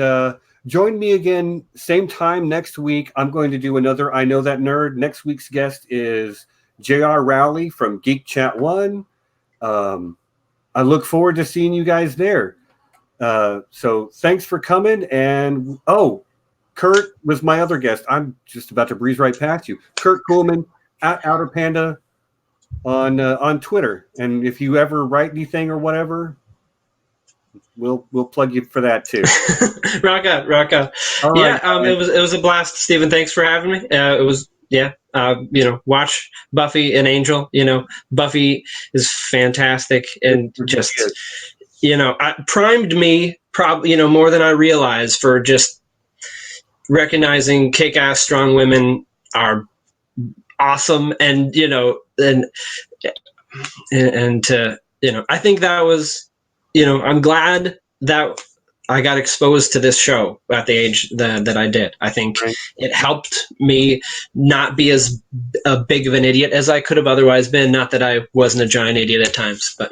Speaker 1: join me again same time next week. I'm going to do another I Know That Nerd. Next week's guest is J.R. Rowley from Geek Chat 1. I look forward to seeing you guys there. So thanks for coming. And Curt was my other guest. I'm just about to breeze right past you. Curt Coolman at Outer Panda on Twitter. And if you ever write anything or whatever, we'll plug you for that too.
Speaker 2: Rock on. All right. It was a blast, Stephen. Thanks for having me. It was watch Buffy and Angel. Buffy is fantastic, and just primed me probably more than I realized for just recognizing kick-ass strong women are awesome, and I think that was I'm glad that I got exposed to this show at the age that I did. I think it helped me not be as big of an idiot as I could have otherwise been. Not that I wasn't a giant idiot at times, but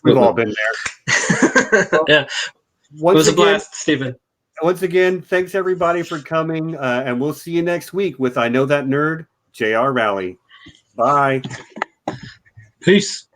Speaker 1: we've all been there.
Speaker 2: Yeah, it was a blast, Stephen.
Speaker 1: Once again, thanks everybody for coming, and we'll see you next week with I Know That Nerd, J.R. Rowley. Bye.
Speaker 2: Peace.